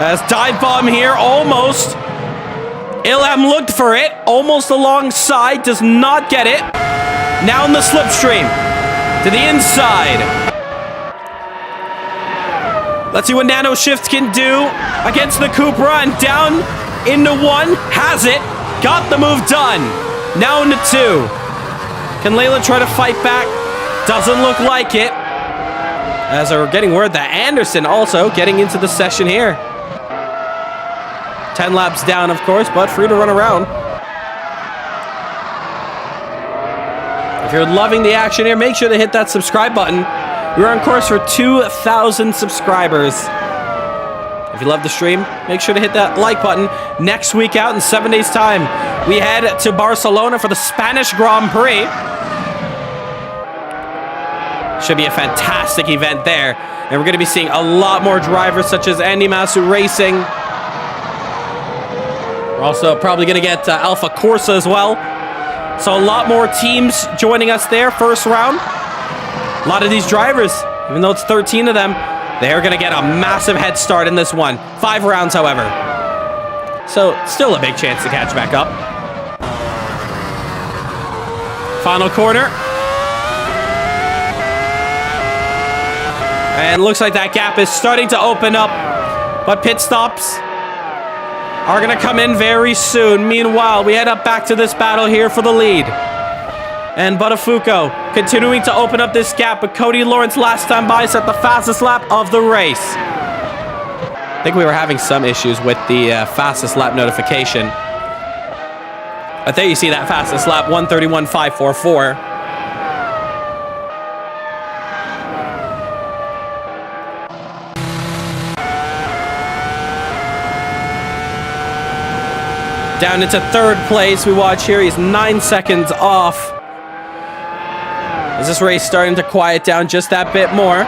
As dive bomb here, almost. Ilham looked for it, almost alongside, does not get it. Now in the slipstream, to the inside. Let's see what Nano Shift can do against the Cupra, and down into 1. Has it. Got the move done. Now into 2. Can Layla try to fight back? Doesn't look like it. As we're getting word that Anderson also getting into the session here. 10 laps down, of course, but free to run around. If you're loving the action here, make sure to hit that subscribe button. We're on course for 2,000 subscribers. If you love the stream, make sure to hit that like button. Next week out in 7 days' time, we head to Barcelona for the Spanish Grand Prix. Should be a fantastic event there. And we're going to be seeing a lot more drivers such as Andy Masu Racing. We're also probably going to get Alpha Corsa as well. So a lot more teams joining us there first round. A lot of these drivers, even though it's 13 of them, they're going to get a massive head start in this one. 5 rounds, however. So still a big chance to catch back up. Final corner. And looks like that gap is starting to open up. But pit stops are going to come in very soon. Meanwhile, we head up back to this battle here for the lead. And Buttafuoco continuing to open up this gap. But Cody Lawrence last time by set the fastest lap of the race. I think we were having some issues with the fastest lap notification. I think you see that fastest lap, 1:31.544. Down into 3rd place, we watch here. He's 9 seconds off. As this race starting to quiet down just that bit more.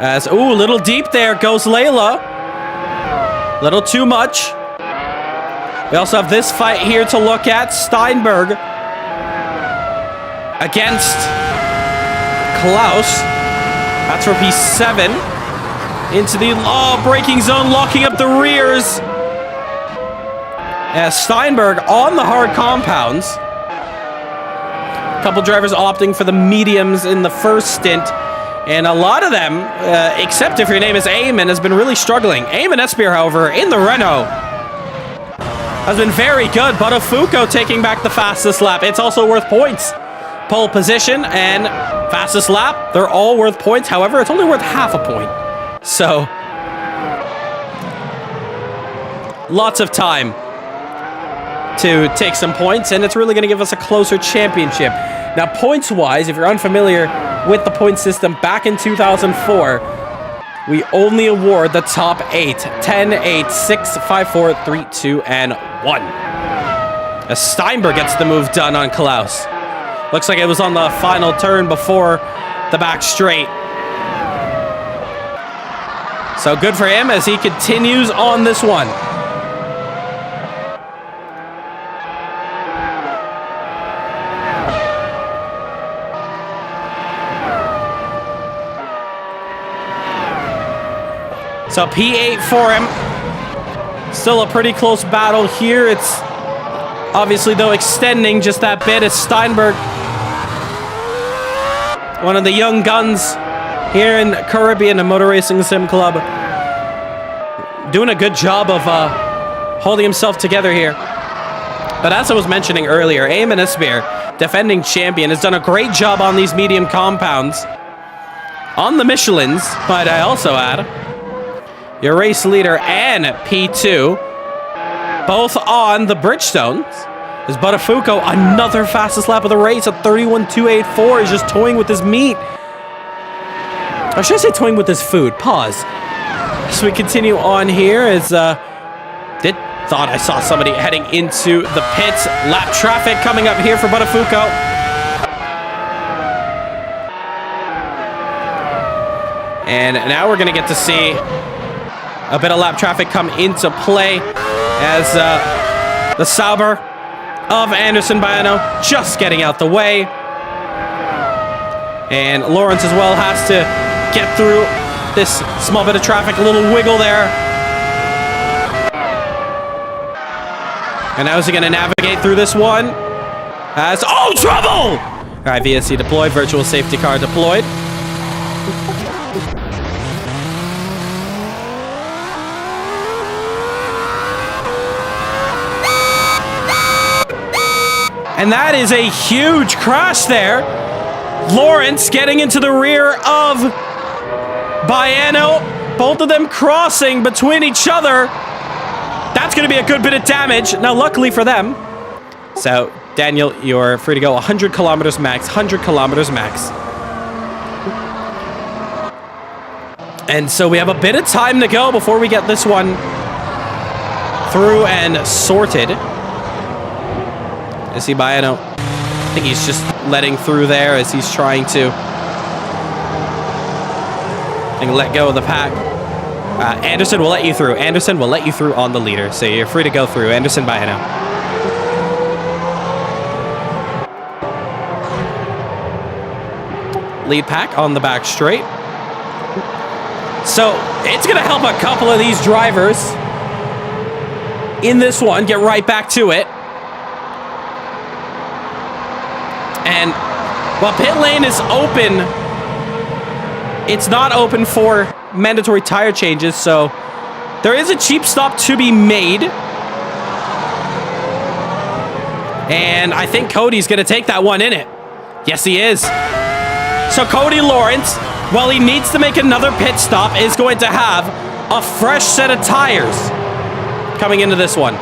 As, ooh, a little deep there goes Layla. Little too much. We also have this fight here to look at. Steinberg against Klaus. That's for P7. Into the braking zone, locking up the rears. As Steinberg on the hard compounds. A couple drivers opting for the mediums in the first stint. And a lot of them, except if your name is Eamon, has been really struggling. Eamon Espear, however, in the Renault, has been very good. Buttafuoco taking back the fastest lap. It's also worth points. Pole position and fastest lap, they're all worth points. However, it's only worth half a point. So, lots of time to take some points, and it's really going to give us a closer championship. Now, points-wise, if you're unfamiliar with the point system, back in 2004, we only award the top 8. 10, 8, 6, 5, 4, 3, 2, and 1. As Steinberg gets the move done on Klaus. Looks like it was on the final turn before the back straight. So good for him as he continues on this one. So P8 for him. Still a pretty close battle here. It's obviously, though, extending just that bit as Steinberg, one of the young guns here in Caribbean and Motor Racing Sim Club, doing a good job of holding himself together here. But as I was mentioning earlier, Eamon Espear, defending champion, has done a great job on these medium compounds. On the Michelins, might I also add. Your race leader and P2, both on the Bridgestones. As Buttafuoco, another fastest lap of the race at 31.284. He's just toying with his meat. Or should I say toying with his food? Pause. So we continue on here as thought I saw somebody heading into the pits. Lap traffic coming up here for Buttafuoco. And now we're going to get to see a bit of lap traffic come into play as the Sauber of Anderson Baiano just getting out the way. And Lawrence as well has to get through this small bit of traffic, a little wiggle there. And how is he going to navigate through this one? As, oh, trouble! All right, VSC deployed, virtual safety car deployed. And that is a huge crash there. Lawrence getting into the rear of Baiano. Both of them crossing between each other. That's going to be a good bit of damage. Now, luckily for them. So, Daniel, you're free to go 100 kilometers max. 100 kilometers max. And so we have a bit of time to go before we get this one through and sorted. You see Baiano? I think he's just letting through there as he's trying to let go of the pack. Anderson will let you through. Anderson will let you through on the leader. So you're free to go through. Anderson Baiano. Lead pack on the back straight. So it's going to help a couple of these drivers in this one get right back to it. And while pit lane is open, it's not open for mandatory tire changes. So there is a cheap stop to be made. And I think Cody's going to take that one in it. Yes, he is. So Cody Lawrence, while he needs to make another pit stop, is going to have a fresh set of tires coming into this one.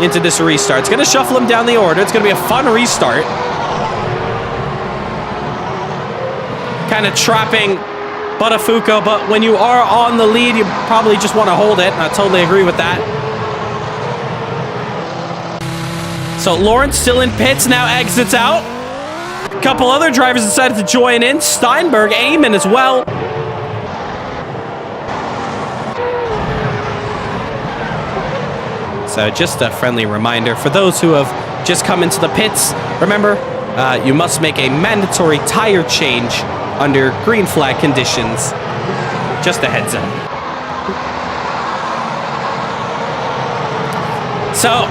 Into this restart. It's going to shuffle him down the order. It's going to be a fun restart. Kind of trapping Buttafuoco, but when you are on the lead, you probably just want to hold it. I totally agree with that. So Lawrence still in pits, now exits out. A couple other drivers decided to join in. Steinberg, Eamon as well. So just a friendly reminder for those who have just come into the pits. Remember, you must make a mandatory tire change under green flag conditions. Just a heads up. So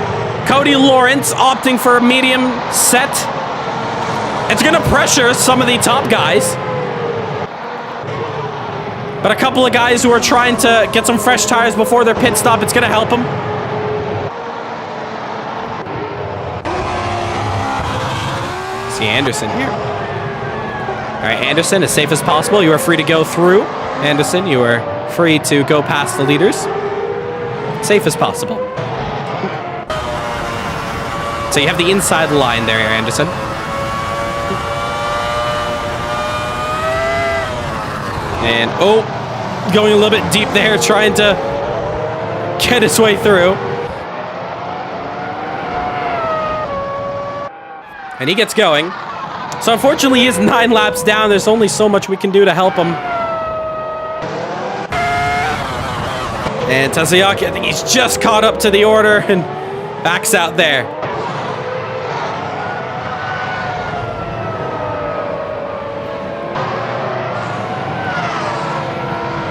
Cody Lawrence opting for a medium set. It's going to pressure some of the top guys. But a couple of guys who are trying to get some fresh tires before their pit stop, it's going to help them. See Anderson here. All right, Anderson, as safe as possible. You are free to go through. Anderson, you are free to go past the leaders. Safe as possible. So you have the inside line there, Anderson. And, oh, going a little bit deep there, trying to get his way through. And he gets going. So unfortunately, he is 9 laps down. There's only so much we can do to help him. And Tazayaki, I think he's just caught up to the order and backs out there.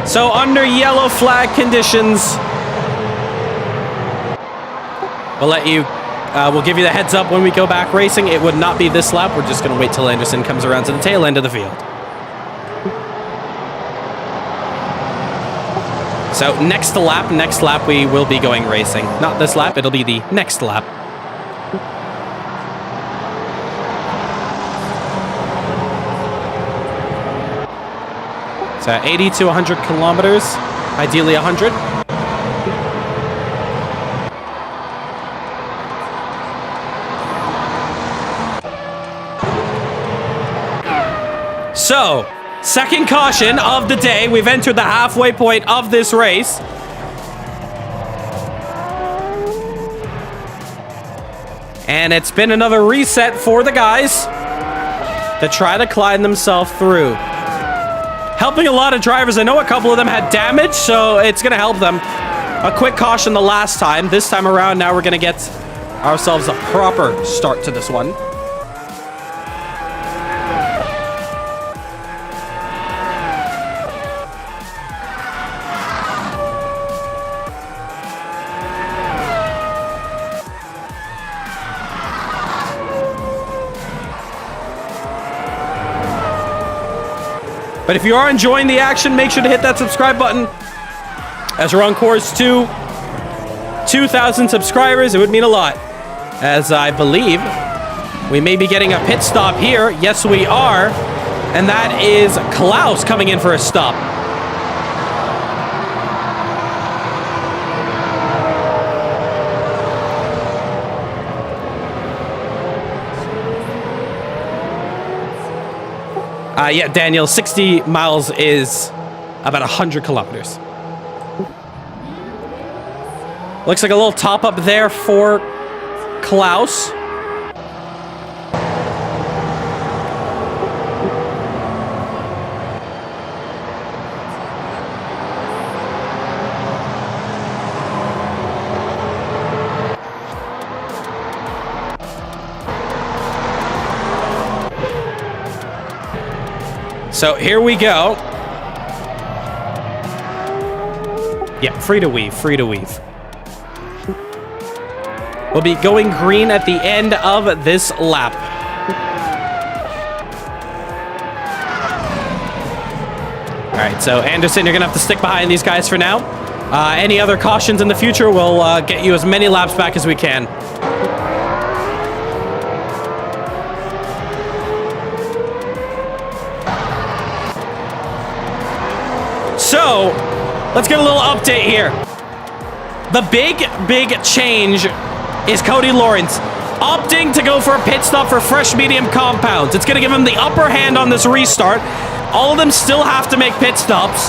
So under yellow flag conditions, we'll give you the heads up when we go back racing. It would not be this lap. We're just going to wait till Anderson comes around to the tail end of the field. So next lap we will be going racing. Not this lap, it'll be the next lap. So 80 to 100 kilometers, ideally 100. So, second caution of the day. We've entered the halfway point of this race. And it's been another reset for the guys to try to climb themselves through. Helping a lot of drivers. I know a couple of them had damage, so it's going to help them. A quick caution the last time. This time around, now we're going to get ourselves a proper start to this one. But if you are enjoying the action, make sure to hit that subscribe button. As we're on course to 2,000 subscribers, it would mean a lot. as I believe we may be getting a pit stop here. Yes, we are. And that is Klaus coming in for a stop. Yeah, Daniel, 60 miles is about 100 kilometers. Looks like a little top up there for Klaus. So here we go. Yeah, free to weave, free to weave. We'll be going green at the end of this lap. All right, so Anderson, you're gonna have to stick behind these guys for now. Any other cautions in the future, we'll get you as many laps back as we can. So, let's get a little update here. The big change is Cody Lawrence opting to go for a pit stop for fresh medium compounds. It's going to give him the upper hand on this restart. All of them still have to make pit stops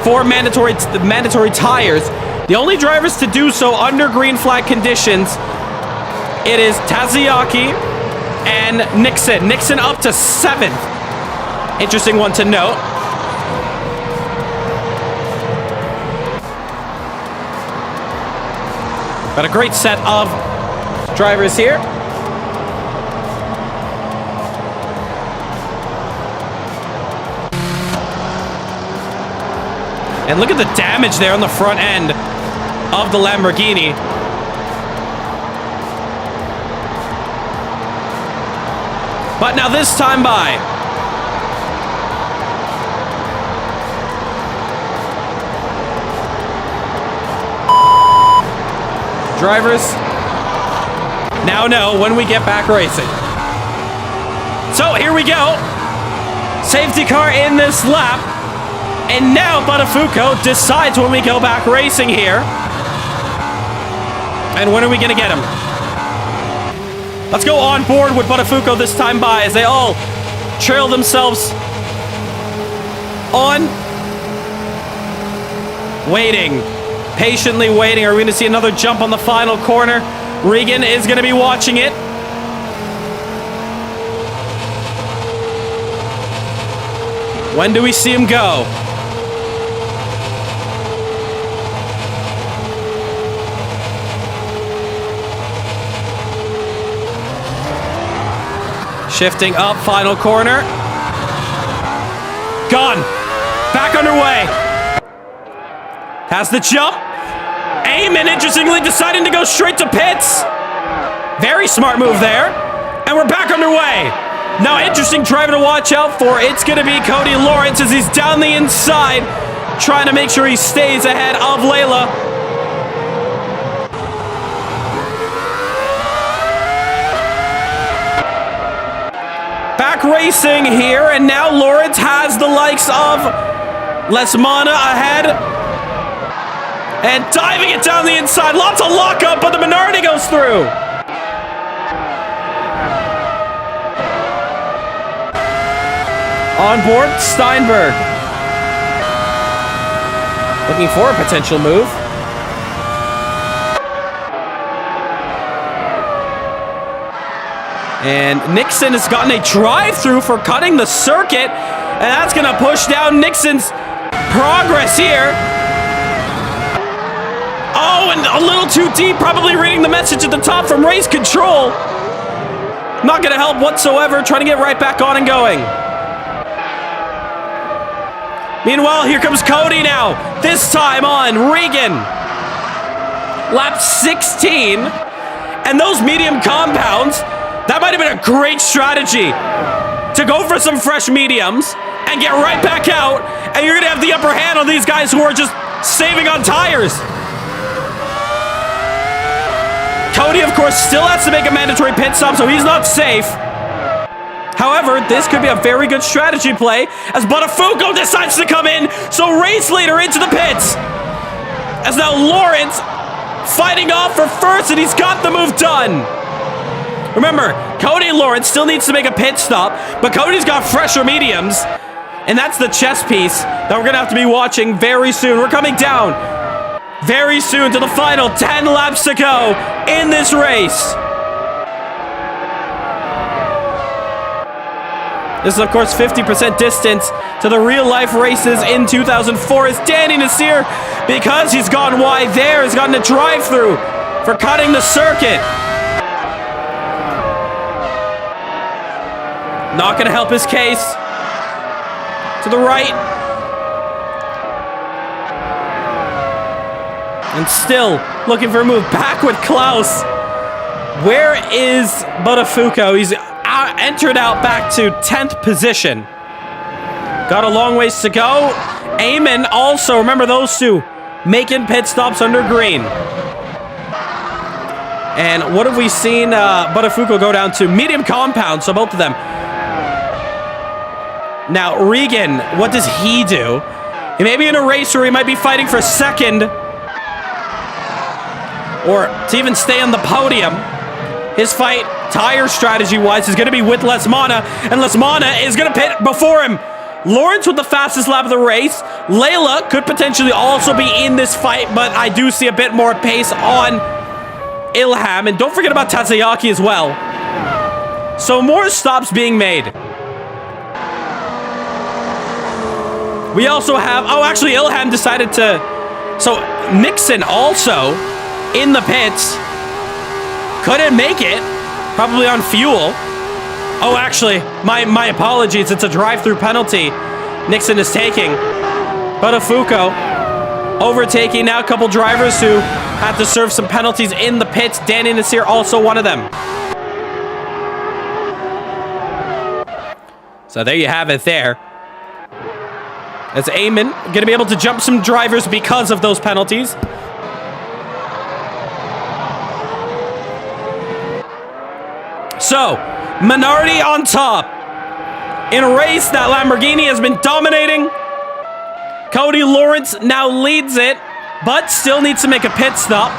for mandatory tires. The only drivers to do so under green flag conditions, it is Taziaki and Nixon. Nixon up to 7th. Interesting one to note. But a great set of drivers here. And look at the damage there on the front end of the Lamborghini. But now this time by. Drivers now know when we get back racing. So here we go. Safety car in this lap. And now Buttafuoco decides when we go back racing here. And when are we going to get him? Let's go on board with Buttafuoco this time by as they all trail themselves on. Waiting. Patiently waiting. Are we going to see another jump on the final corner? Regan is going to be watching it. When do we see him go? Shifting up, final corner. Gone. Back underway. Has the jump. Eamon, interestingly, deciding to go straight to pits. Very smart move there. And we're back underway. Now, interesting driver to watch out for. It's going to be Cody Lawrence as he's down the inside, trying to make sure he stays ahead of Layla. Back racing here, and now Lawrence has the likes of Lesmana ahead. And diving it down the inside. Lots of lockup, but the Minardi goes through. On board, Steinberg. Looking for a potential move. And Nixon has gotten a drive-through for cutting the circuit. And that's going to push down Nixon's progress here. Oh, and a little too deep, probably reading the message at the top from race control. Not going to help whatsoever, trying to get right back on and going. Meanwhile, here comes Cody now, this time on Regan. Lap 16. And those medium compounds, that might have been a great strategy to go for some fresh mediums and get right back out, and you're going to have the upper hand on these guys who are just saving on tires. Cody, of course, still has to make a mandatory pit stop, so he's not safe. However, this could be a very good strategy play as Botafogo decides to come in, so race leader into the pits. As now Lawrence fighting off for first, and he's got the move done. Remember, Cody and Lawrence still needs to make a pit stop, but Cody's got fresher mediums, and that's the chess piece that we're going to have to be watching very soon. We're coming down very soon to the final 10 laps to go in this race. This is, of course, 50% distance to the real-life races in 2004 as Danny Nasseir, because he's gone wide there, has gotten a drive-through for cutting the circuit. Not going to help his case. To the right. And still looking for a move back with Klaus. Where is Botafogo? He's entered out back to 10th position. Got a long ways to go. Eamon also, remember those two, making pit stops under green. And what have we seen Botafogo go down to? Medium compound, so both of them. Now, Regan, what does he do? He may be in a race where he might be fighting for second or to even stay on the podium. His fight, tire strategy-wise, is going to be with Lesmana, and Lesmana is going to pit before him. Lawrence with the fastest lap of the race. Layla could potentially also be in this fight, but I do see a bit more pace on Ilham. And don't forget about Tatsuyaki as well. So more stops being made. We also have... Oh, actually, Ilham decided to... So, Nixon also in the pits. Couldn't make it. Probably on fuel. Oh, actually, my apologies. It's a drive-through penalty Nixon is taking. Botafogo overtaking now a couple drivers who had to serve some penalties in the pits. Danny Nasseir also one of them. So there you have it there. As Eamon going to be able to jump some drivers because of those penalties. So, Minardi on top. In a race that Lamborghini has been dominating. Cody Lawrence now leads it, but still needs to make a pit stop.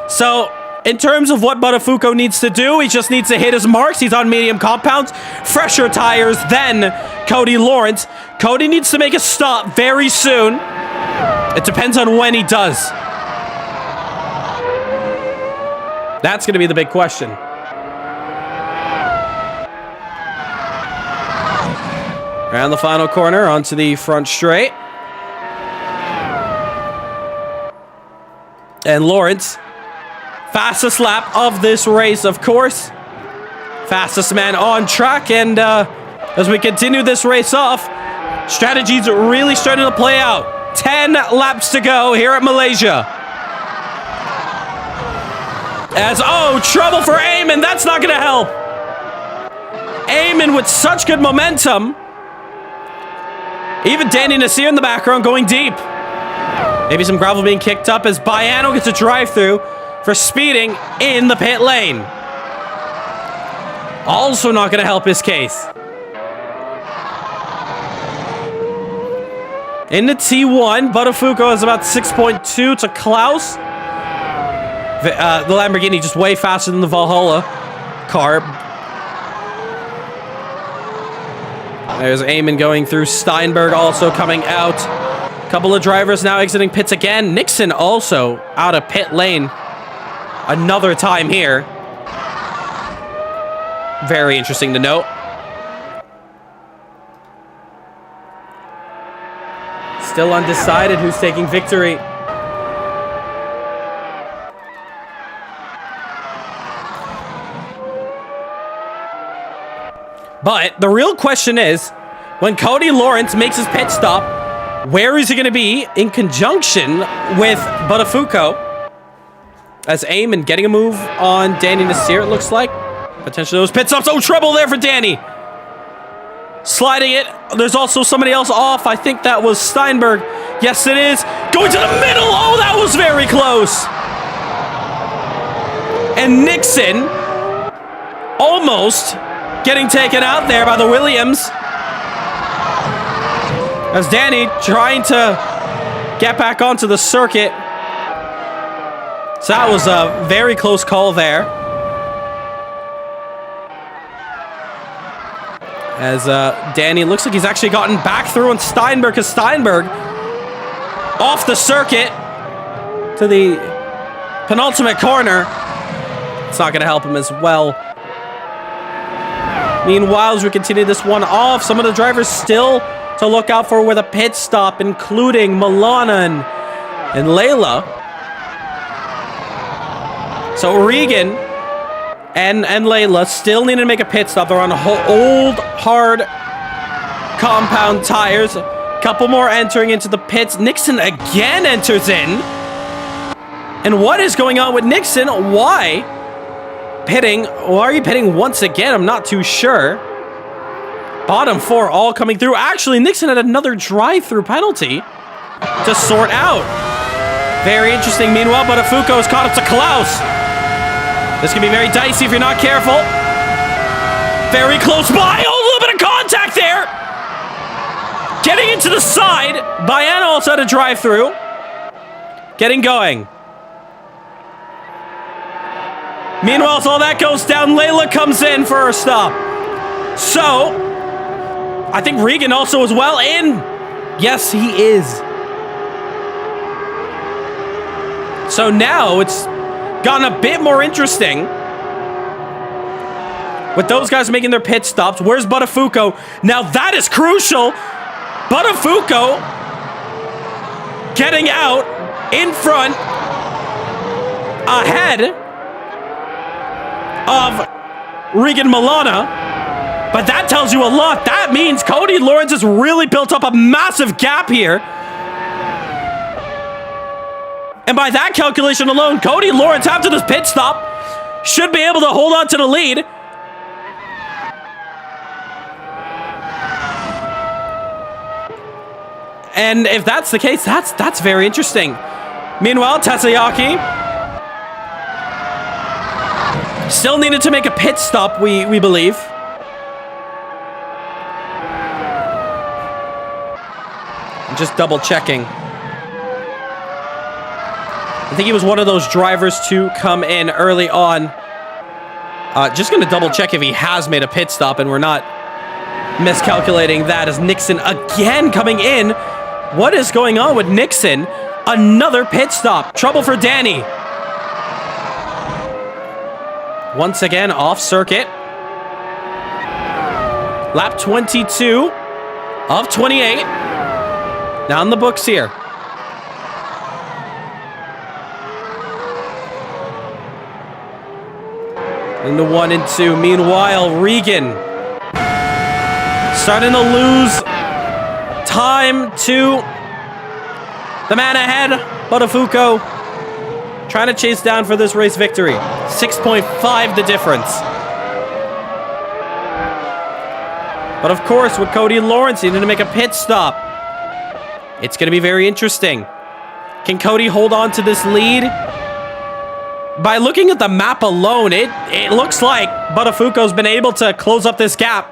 So, in terms of what Botafogo needs to do, he just needs to hit his marks. He's on medium compounds, fresher tires than Cody Lawrence. Cody needs to make a stop very soon. It depends on when he does. That's going to be the big question. Around the final corner, onto the front straight. And Lawrence, fastest lap of this race, of course. Fastest man on track. And as we continue this race off, strategies are really starting to play out. 10 laps to go here at Malaysia. As, oh, trouble for Eamon. That's not going to help. Eamon with such good momentum. Even Danny Nasseir in the background going deep. Maybe some gravel being kicked up as Baiano gets a drive-through for speeding in the pit lane. Also not going to help his case. In the T1, Botafogo is about 6.2 to Klaus. The Lamborghini just way faster than the Valhalla car. There's Eamon going through. Steinberg also coming out. Couple of drivers now exiting pits again. Nixon also out of pit lane another time here. Very interesting to note. Still undecided who's taking victory. But the real question is, when Cody Lawrence makes his pit stop, where is he going to be in conjunction with Botafogo? As Eamon getting a move on Danny Nasseir, it looks like. Potentially those pit stops. Oh, trouble there for Danny. Sliding it. There's also somebody else off. I think that was Steinberg. Yes, it is. Going to the middle. Oh, that was very close. And Nixon almost getting taken out there by the Williams. As Danny trying to get back onto the circuit. So that was a very close call there. As Danny looks like he's actually gotten back through on Steinberg, because Steinberg off the circuit to the penultimate corner. It's not going to help him as well. Meanwhile, as we continue this one off, some of the drivers still to look out for with a pit stop, including Milana and Layla. So Regan and Layla still need to make a pit stop. They're on old, hard compound tires. Couple more entering into the pits. Nixon again enters in. And what is going on with Nixon? Why pitting? Why are you pitting once again? I'm not too sure. Bottom four all coming through. Actually, Nixon had another drive-through penalty to sort out. Very interesting. Meanwhile, Botafuco is caught up to Klaus. This can be very dicey if you're not careful. Very close by. Oh, a little bit of contact there. Getting into the side. Bayana also had a drive-through. Getting going. Meanwhile, as all that goes down, Layla comes in for a stop. So, I think Regan also as well in. Yes, he is. So now it's gotten a bit more interesting with those guys making their pit stops. Where's Botafuco? Now that is crucial. Botafuco getting out in front ahead of Regan Milana. But that tells you a lot. That means Cody Lawrence has really built up a massive gap here. And by that calculation alone, Cody Lawrence, after this pit stop, should be able to hold on to the lead. And if that's the case, that's very interesting. Meanwhile, Tasayaki still needed to make a pit stop, we believe. Just double checking. I think he was one of those drivers to come in early on. Just going to double check if he has made a pit stop and we're not miscalculating that, as Nixon again coming in. What is going on with Nixon? Another pit stop. Trouble for Danny. Once again, off circuit. Lap 22 of 28. Down the books here. Into 1 and 2. Meanwhile, Regan starting to lose time to the man ahead, Botafuco, trying to chase down for this race victory. 6.5 the difference. But of course, with Cody Lawrence needing to make a pit stop, it's going to be very interesting. Can Cody hold on to this lead? By looking at the map alone, it looks like Botafuco's been able to close up this gap.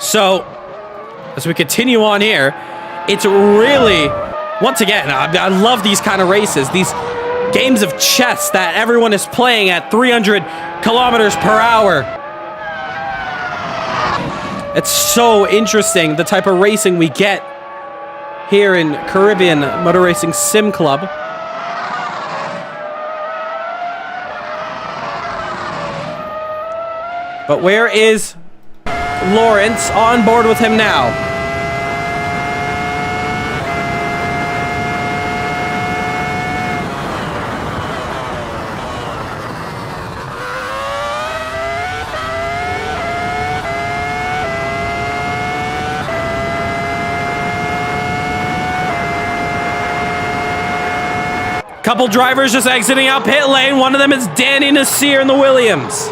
So, as we continue on here, it's really, once again, I love these kind of races. These games of chess that everyone is playing at 300 kilometers per hour. It's so interesting, the type of racing we get here in Caribbean Motor Racing Sim Club. But where is Lawrence? On board with him now. Couple drivers just exiting out pit lane. One of them is Danny Nasseir in the Williams.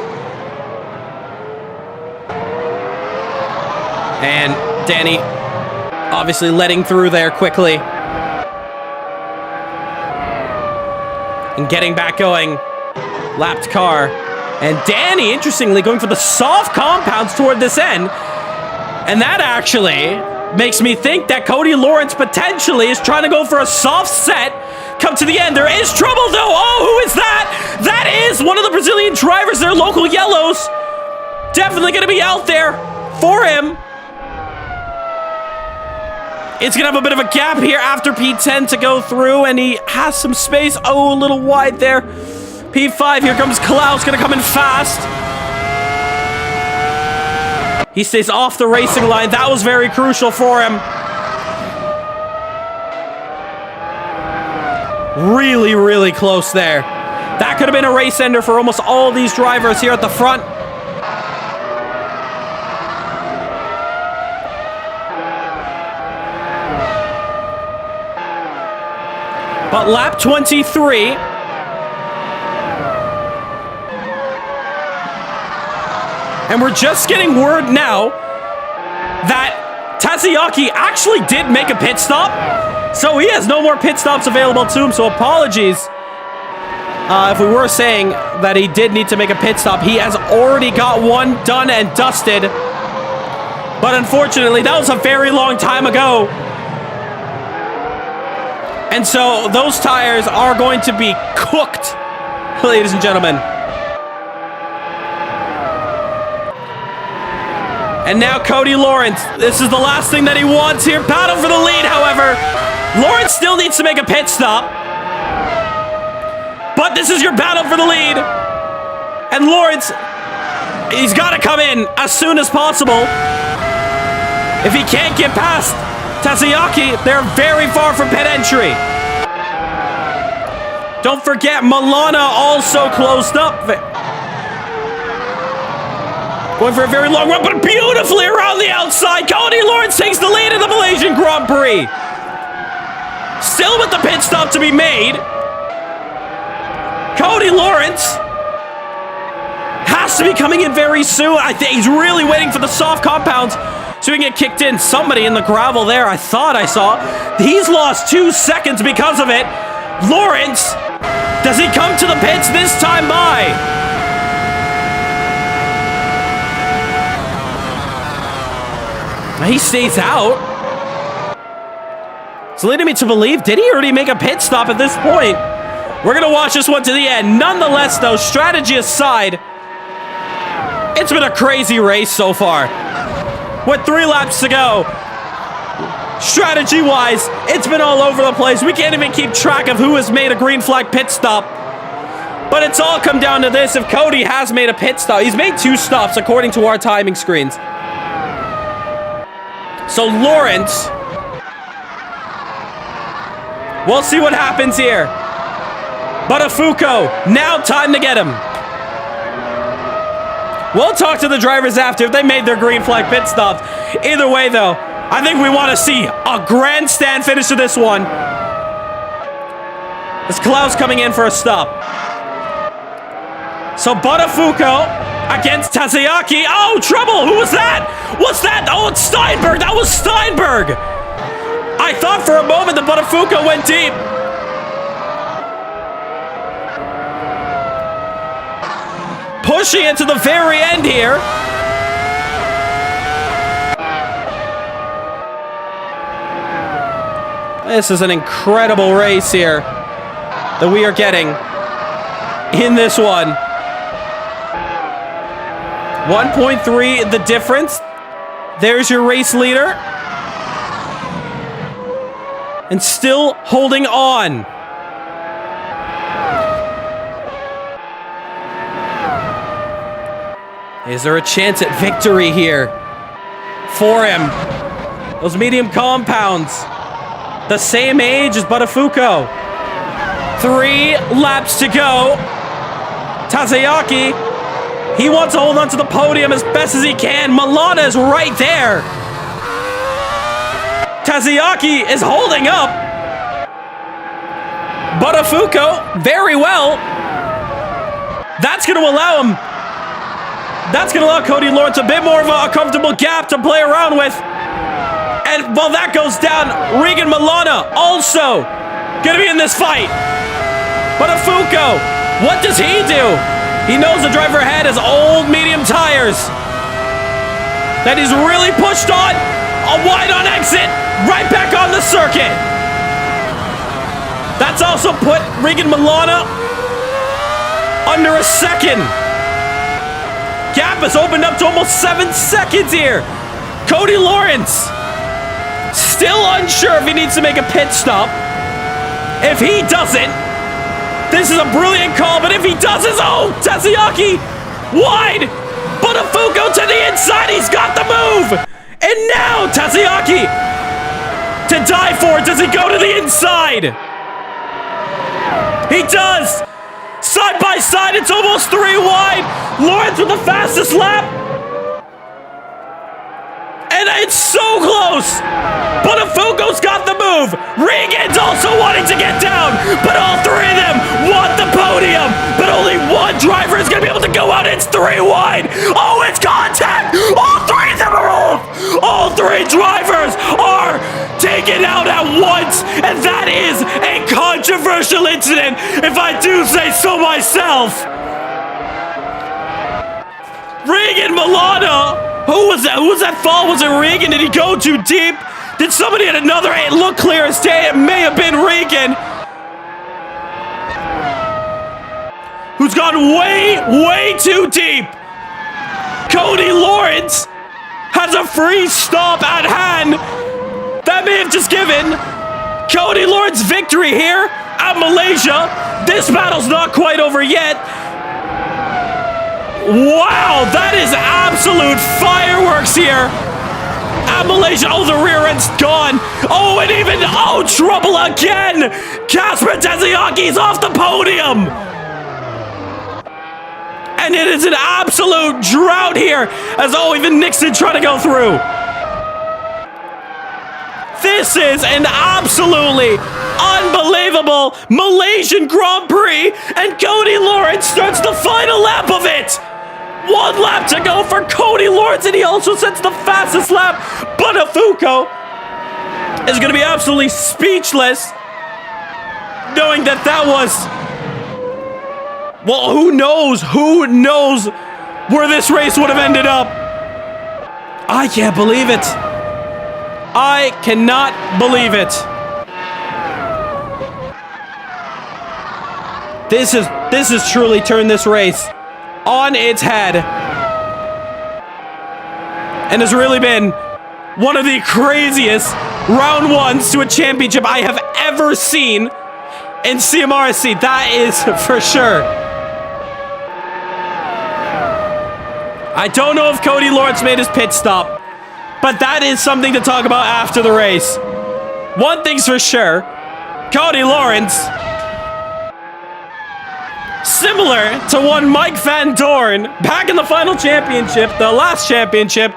And Danny obviously letting through there quickly. and getting back going. Lapped car. And Danny, interestingly, going for the soft compounds toward this end. And that actually makes me think that Cody Lawrence potentially is trying to go for a soft set. Come to the end. There is trouble, though. Oh, who is that? That is one of the Brazilian drivers. Their local yellows. Definitely going to be out there for him. It's going to have a bit of a gap here after P10 to go through, and he has some space. Oh, a little wide there. P5, here comes Klaus, going to come in fast. He stays off the racing line. That was very crucial for him. Really, really close there. That could have been a race ender for almost all these drivers here at the front. But lap 23. And we're just getting word now that Tazayaki actually did make a pit stop. So he has no more pit stops available to him. So apologies if we were saying that he did need to make a pit stop. He has already got one done and dusted. But unfortunately, that was a very long time ago. And so those tires are going to be cooked, ladies and gentlemen. And now Cody Lawrence. This is the last thing that he wants here. Battle for the lead, however. Lawrence still needs to make a pit stop. But this is your battle for the lead. And Lawrence, he's got to come in as soon as possible. If he can't get past Tazayaki, they're very far from pit entry. Don't forget, Milana also closed up. Going for a very long run, but beautifully around the outside. Cody Lawrence takes the lead in the Malaysian Grand Prix. Still with the pit stop to be made. Cody Lawrence has to be coming in very soon. I think he's really waiting for the soft compounds so he can get kicked in. Somebody in the gravel there, I thought I saw. He's lost 2 seconds because of it. Lawrence, does he come to the pits this time by? He stays out. It's leading me to believe, did he already make a pit stop at this point? We're going to watch this one to the end. Nonetheless, though, strategy aside, it's been a crazy race so far. With 3 laps to go, strategy-wise, it's been all over the place. We can't even keep track of who has made a green flag pit stop. But it's all come down to this. If Cody has made a pit stop, he's made 2 stops according to our timing screens. So Lawrence, we'll see what happens here. Buttafuoco, now time to get him. We'll talk to the drivers after if they made their green flag pit stops. Either way, though, I think we want to see a grandstand finish to this one. As Klaus coming in for a stop. So Buttafuoco against Tazayaki. Oh, trouble! Who was that? What's that? Oh, it's Steinberg! That was Steinberg! I thought for a moment that Buttafuoco went deep. Pushing it to the very end here. This is an incredible race here that we are getting in this one. 1.3 the difference. There's your race leader. And still holding on. Is there a chance at victory here for him? Those medium compounds. The same age as Buttafuoco. 3 laps to go. Tazayaki, he wants to hold on to the podium as best as he can. Milana is right there. Tazayaki is holding up. Buttafuoco, very well. That's going to allow him. That's going to allow Cody Lawrence a bit more of a comfortable gap to play around with. And while that goes down, Regan Milana also going to be in this fight. Buttafuoco Batafuco, what does he do? He knows the driver ahead has old medium tires. That he's really pushed on. A wide on exit, right back on the circuit. That's also put Regan Milana under a second. Gap has opened up to almost 7 seconds here. Cody Lawrence still unsure if he needs to make a pit stop. If he doesn't, this is a brilliant call, but if he doesn't, oh, Tazayaki wide. Batafuco to the inside, he's got the move. And now Tazayaki to die for. Does he go to the inside? He does. Side by side, it's almost 3 wide. Lawrence with the fastest lap. And it's so close. Batafuco's got the move. Regan's also wanting to get down. But all 3 of them want the podium. But only one driver is going to be able to go out. It's 3 wide. Oh, it's contact. All 3 of them are off. All 3 drivers are taken out at once. And that is a controversial incident, if I do say so myself. Regan Milana. Who was that? Who was that fall? Was it Regan? Did he go too deep? Did somebody at another 8 look clear as day? It may have been Regan. Who's gone way too deep. Cody Lawrence has a free stop at hand. That may have just given Cody Lawrence victory here at Malaysia. This battle's not quite over yet. Wow, that is absolute fireworks here at Malaysia. Oh, the rear end's gone. Oh, and even, oh, trouble again. Casper Taziaki's off the podium. And it is an absolute drought here as, oh, even Nixon trying to go through. This is an absolutely unbelievable Malaysian Grand Prix, and Cody Lawrence starts the final lap of it. 1 lap to go for Cody Lawrence, and he also sets the fastest lap. Batafuco is going to be absolutely speechless, knowing that that was, well, who knows where this race would have ended up. I can't believe it. I cannot believe it. This has truly turned this race on its head, and has really been one of the craziest round 1s to a championship I have ever seen in CMRSC. That is for sure. I don't know if Cody Lawrence made his pit stop, but that is something to talk about after the race. One thing's for sure, Cody Lawrence, similar to one Mike Van Dorn back in the final championship, the last championship,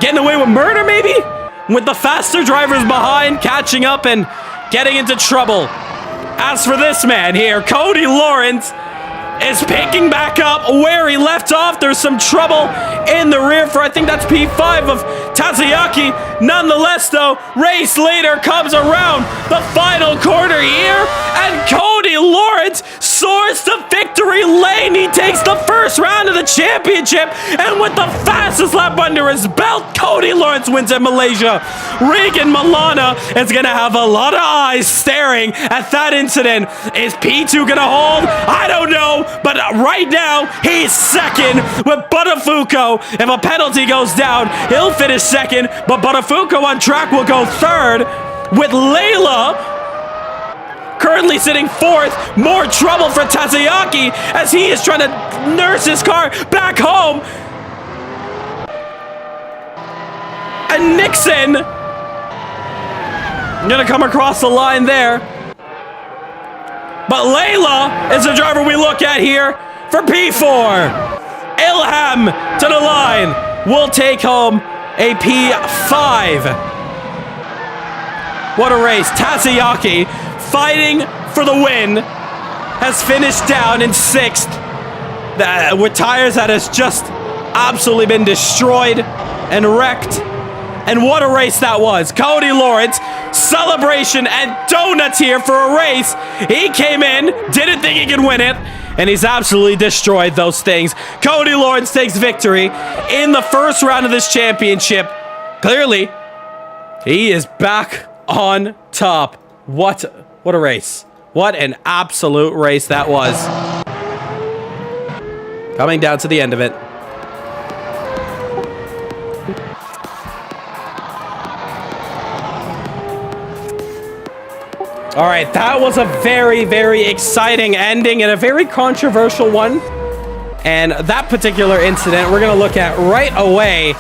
getting away with murder maybe? With the faster drivers behind, catching up and getting into trouble. As for this man here, Cody Lawrence is picking back up where he left off. There's some trouble in the rear for, I think that's P5 of Tazayaki. Nonetheless, though, race later comes around the final corner here, and Cody Lawrence soars to victory lane. He takes the first round of the championship, and with the fastest lap under his belt, Cody Lawrence wins at Malaysia. Regan Milana is going to have a lot of eyes staring at that incident. Is P2 going to hold? I don't know. But right now, he's second with Batafuco. If a penalty goes down, he'll finish second. But Batafuco on track will go third with Layla currently sitting 4th. More trouble for Tazayaki as he is trying to nurse his car back home. And Nixon gonna come across the line there. But Layla is the driver we look at here for P4. Ilham to the line will take home a P5. What a race. Tazayaki, fighting for the win, has finished down in 6th. With tires that has just absolutely been destroyed and wrecked. And what a race that was. Cody Lawrence, celebration and donuts here for a race. He came in, didn't think he could win it, and he's absolutely destroyed those things. Cody Lawrence takes victory in the first round of this championship. Clearly, he is back on top. What a race. What an absolute race that was. Coming down to the end of it. All right, that was a very, very exciting ending and a very controversial one. And that particular incident we're going to look at right away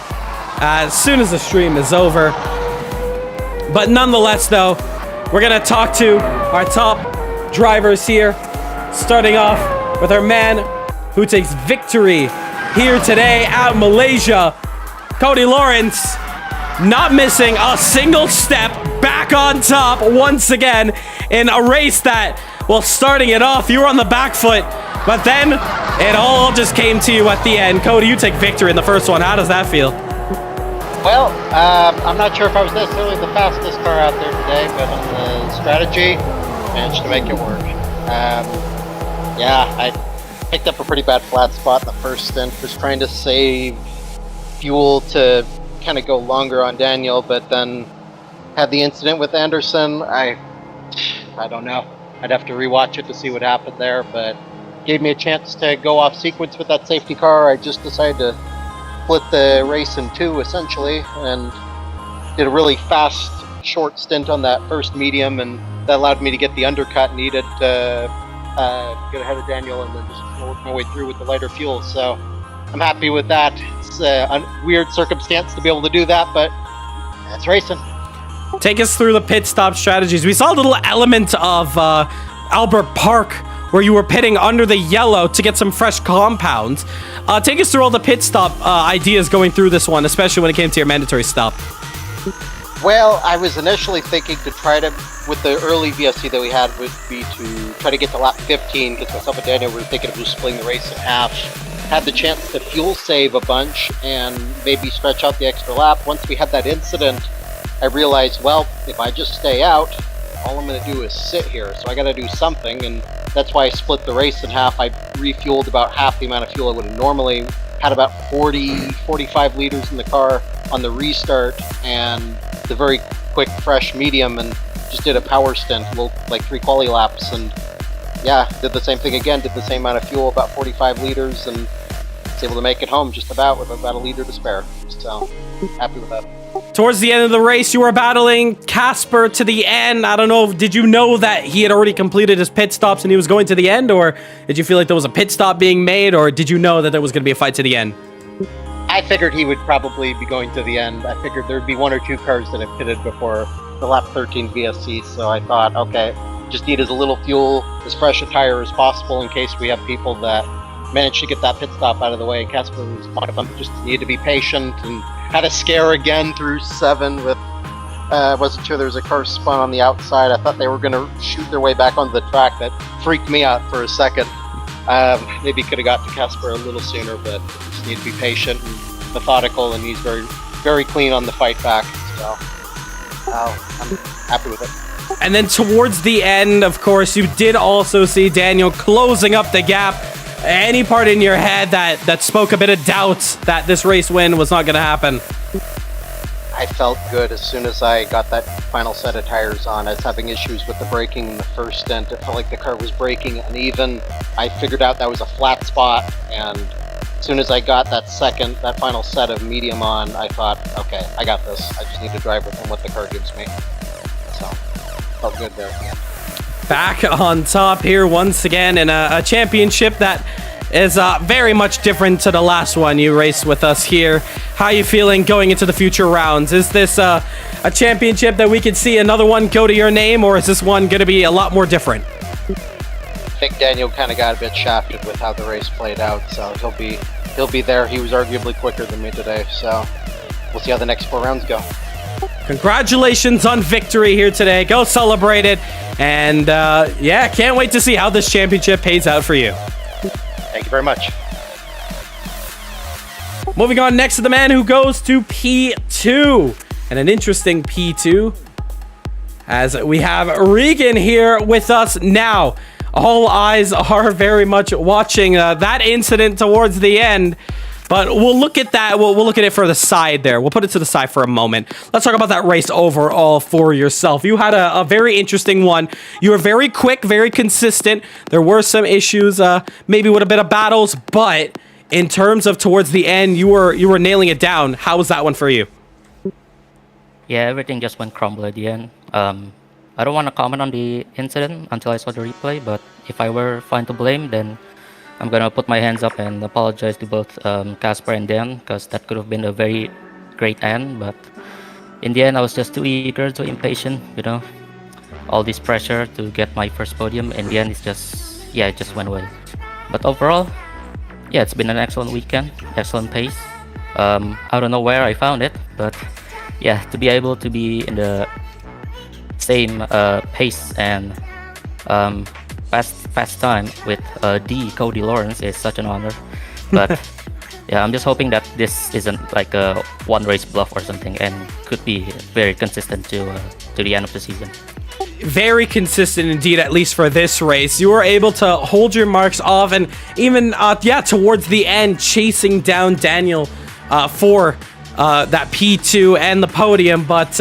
as soon as the stream is over. But nonetheless, though, we're going to talk to our top drivers here, starting off with our man who takes victory here today at Malaysia, Cody Lawrence. Not missing a single step, back on top once again in a race that, well, starting it off, you were on the back foot, but then it all just came to you at the end. Cody, you take victory in the first one. How does that feel? Well, I'm not sure if I was necessarily the fastest car out there today, but on the strategy, managed to make it work. Yeah, I picked up a pretty bad flat spot in the first stint, was trying to save fuel to kind of go longer on Daniel, but then had the incident with Anderson. I don't know. I'd have to rewatch it to see what happened there, but gave me a chance to go off sequence with that safety car. I just decided to split the race in two, essentially, and did a really fast, short stint on that first medium, and that allowed me to get the undercut needed to get ahead of Daniel and then just work my way through with the lighter fuel. So I'm happy with that. It's a weird circumstance to be able to do that, but that's racing. Take us through the pit stop strategies. We saw a little element of Albert Park where you were pitting under the yellow to get some fresh compounds. Take us through all the pit stop ideas going through this one, especially when it came to your mandatory stop. Well, I was initially thinking to try to, with the early VSC that we had, would be to try to get to lap 15, because myself and Daniel were thinking of just splitting the race in half. Had the chance to fuel save a bunch and maybe stretch out the extra lap. Once we had that incident, I realized, well, if I just stay out, all I'm going to do is sit here. So I got to do something, and that's why I split the race in half. I refueled about half the amount of fuel I would have normally. Had about 45 liters in the car on the restart, and the very quick, fresh medium, and just did a power stint, like 3 quali laps, and yeah, did the same thing again, did the same amount of fuel, about 45 liters, and was able to make it home just about with about a liter to spare. So, happy with that. Towards the end of the race, you were battling Casper to the end. I don't know, did you know that he had already completed his pit stops and he was going to the end, or did you feel like there was a pit stop being made, or did you know that there was going to be a fight to the end? I figured he would probably be going to the end. I figured there'd be 1 or 2 cars that had pitted before the lap 13 VSC, so I thought, okay, just need as little fuel, as fresh a tire as possible in case we have people that manage to get that pit stop out of the way. And Casper was one of them. Just needed to be patient, and had a scare again through 7 with, wasn't sure there was a car spun on the outside. I thought they were going to shoot their way back onto the track. That freaked me out for a second. Maybe could have got to Casper a little sooner, but just need to be patient and methodical, and he's very, very clean on the fight back. So I'm happy with it. And then towards the end, of course, you did also see Daniel closing up the gap. Any part in your head that spoke a bit of doubt that this race win was not going to happen? I felt good as soon as I got that final set of tires on. I was having issues with the braking in the first stint. It felt like the car was braking uneven. I figured out that was a flat spot, and as soon as I got that final set of medium on, I thought, okay, I got this. I just need to drive within what the car gives me. So, felt good there at the end. Back on top here once again in a championship that is very much different to the last one you raced with us here. How are you feeling going into the future rounds? Is this a championship that we could see another one go to your name, or is this one going to be a lot more different? I think Daniel kind of got a bit shafted with how the race played out, so he'll be there. He was arguably quicker than me today, so we'll see how the next 4 rounds go. Congratulations on victory here today. Go celebrate it. And yeah, can't wait to see how this championship pays out for you. Thank you very much. Moving on next to the man who goes to P2. and an interesting P2. As we have Regan here with us now. All eyes are very much watching that incident towards the end. But we'll look at that. We'll look at it for the side there. We'll put it to the side for a moment. Let's talk about that race overall for yourself. You had a very interesting one. You were very quick, very consistent. There were some issues, maybe with a bit of battles, but in terms of towards the end, you were nailing it down. How was that one for you? Yeah, everything just went crumble at the end. I don't want to comment on the incident until I saw the replay, but if I were found to blame, then I'm gonna put my hands up and apologize to both Casper and Dan, because that could have been a very great end, but in the end I was just too eager, too impatient, you know. All this pressure to get my first podium, in the end it just went away. But overall, yeah, it's been an excellent weekend, excellent pace. I don't know where I found it, but yeah, to be able to be in the same pace and fast time with Cody Lawrence is such an honor. But yeah, I'm just hoping that this isn't like a one race bluff or something, and could be very consistent to the end of the season. Very consistent indeed, at least for this race. You were able to hold your marks off, and even towards the end, chasing down Daniel for that P2 and the podium. But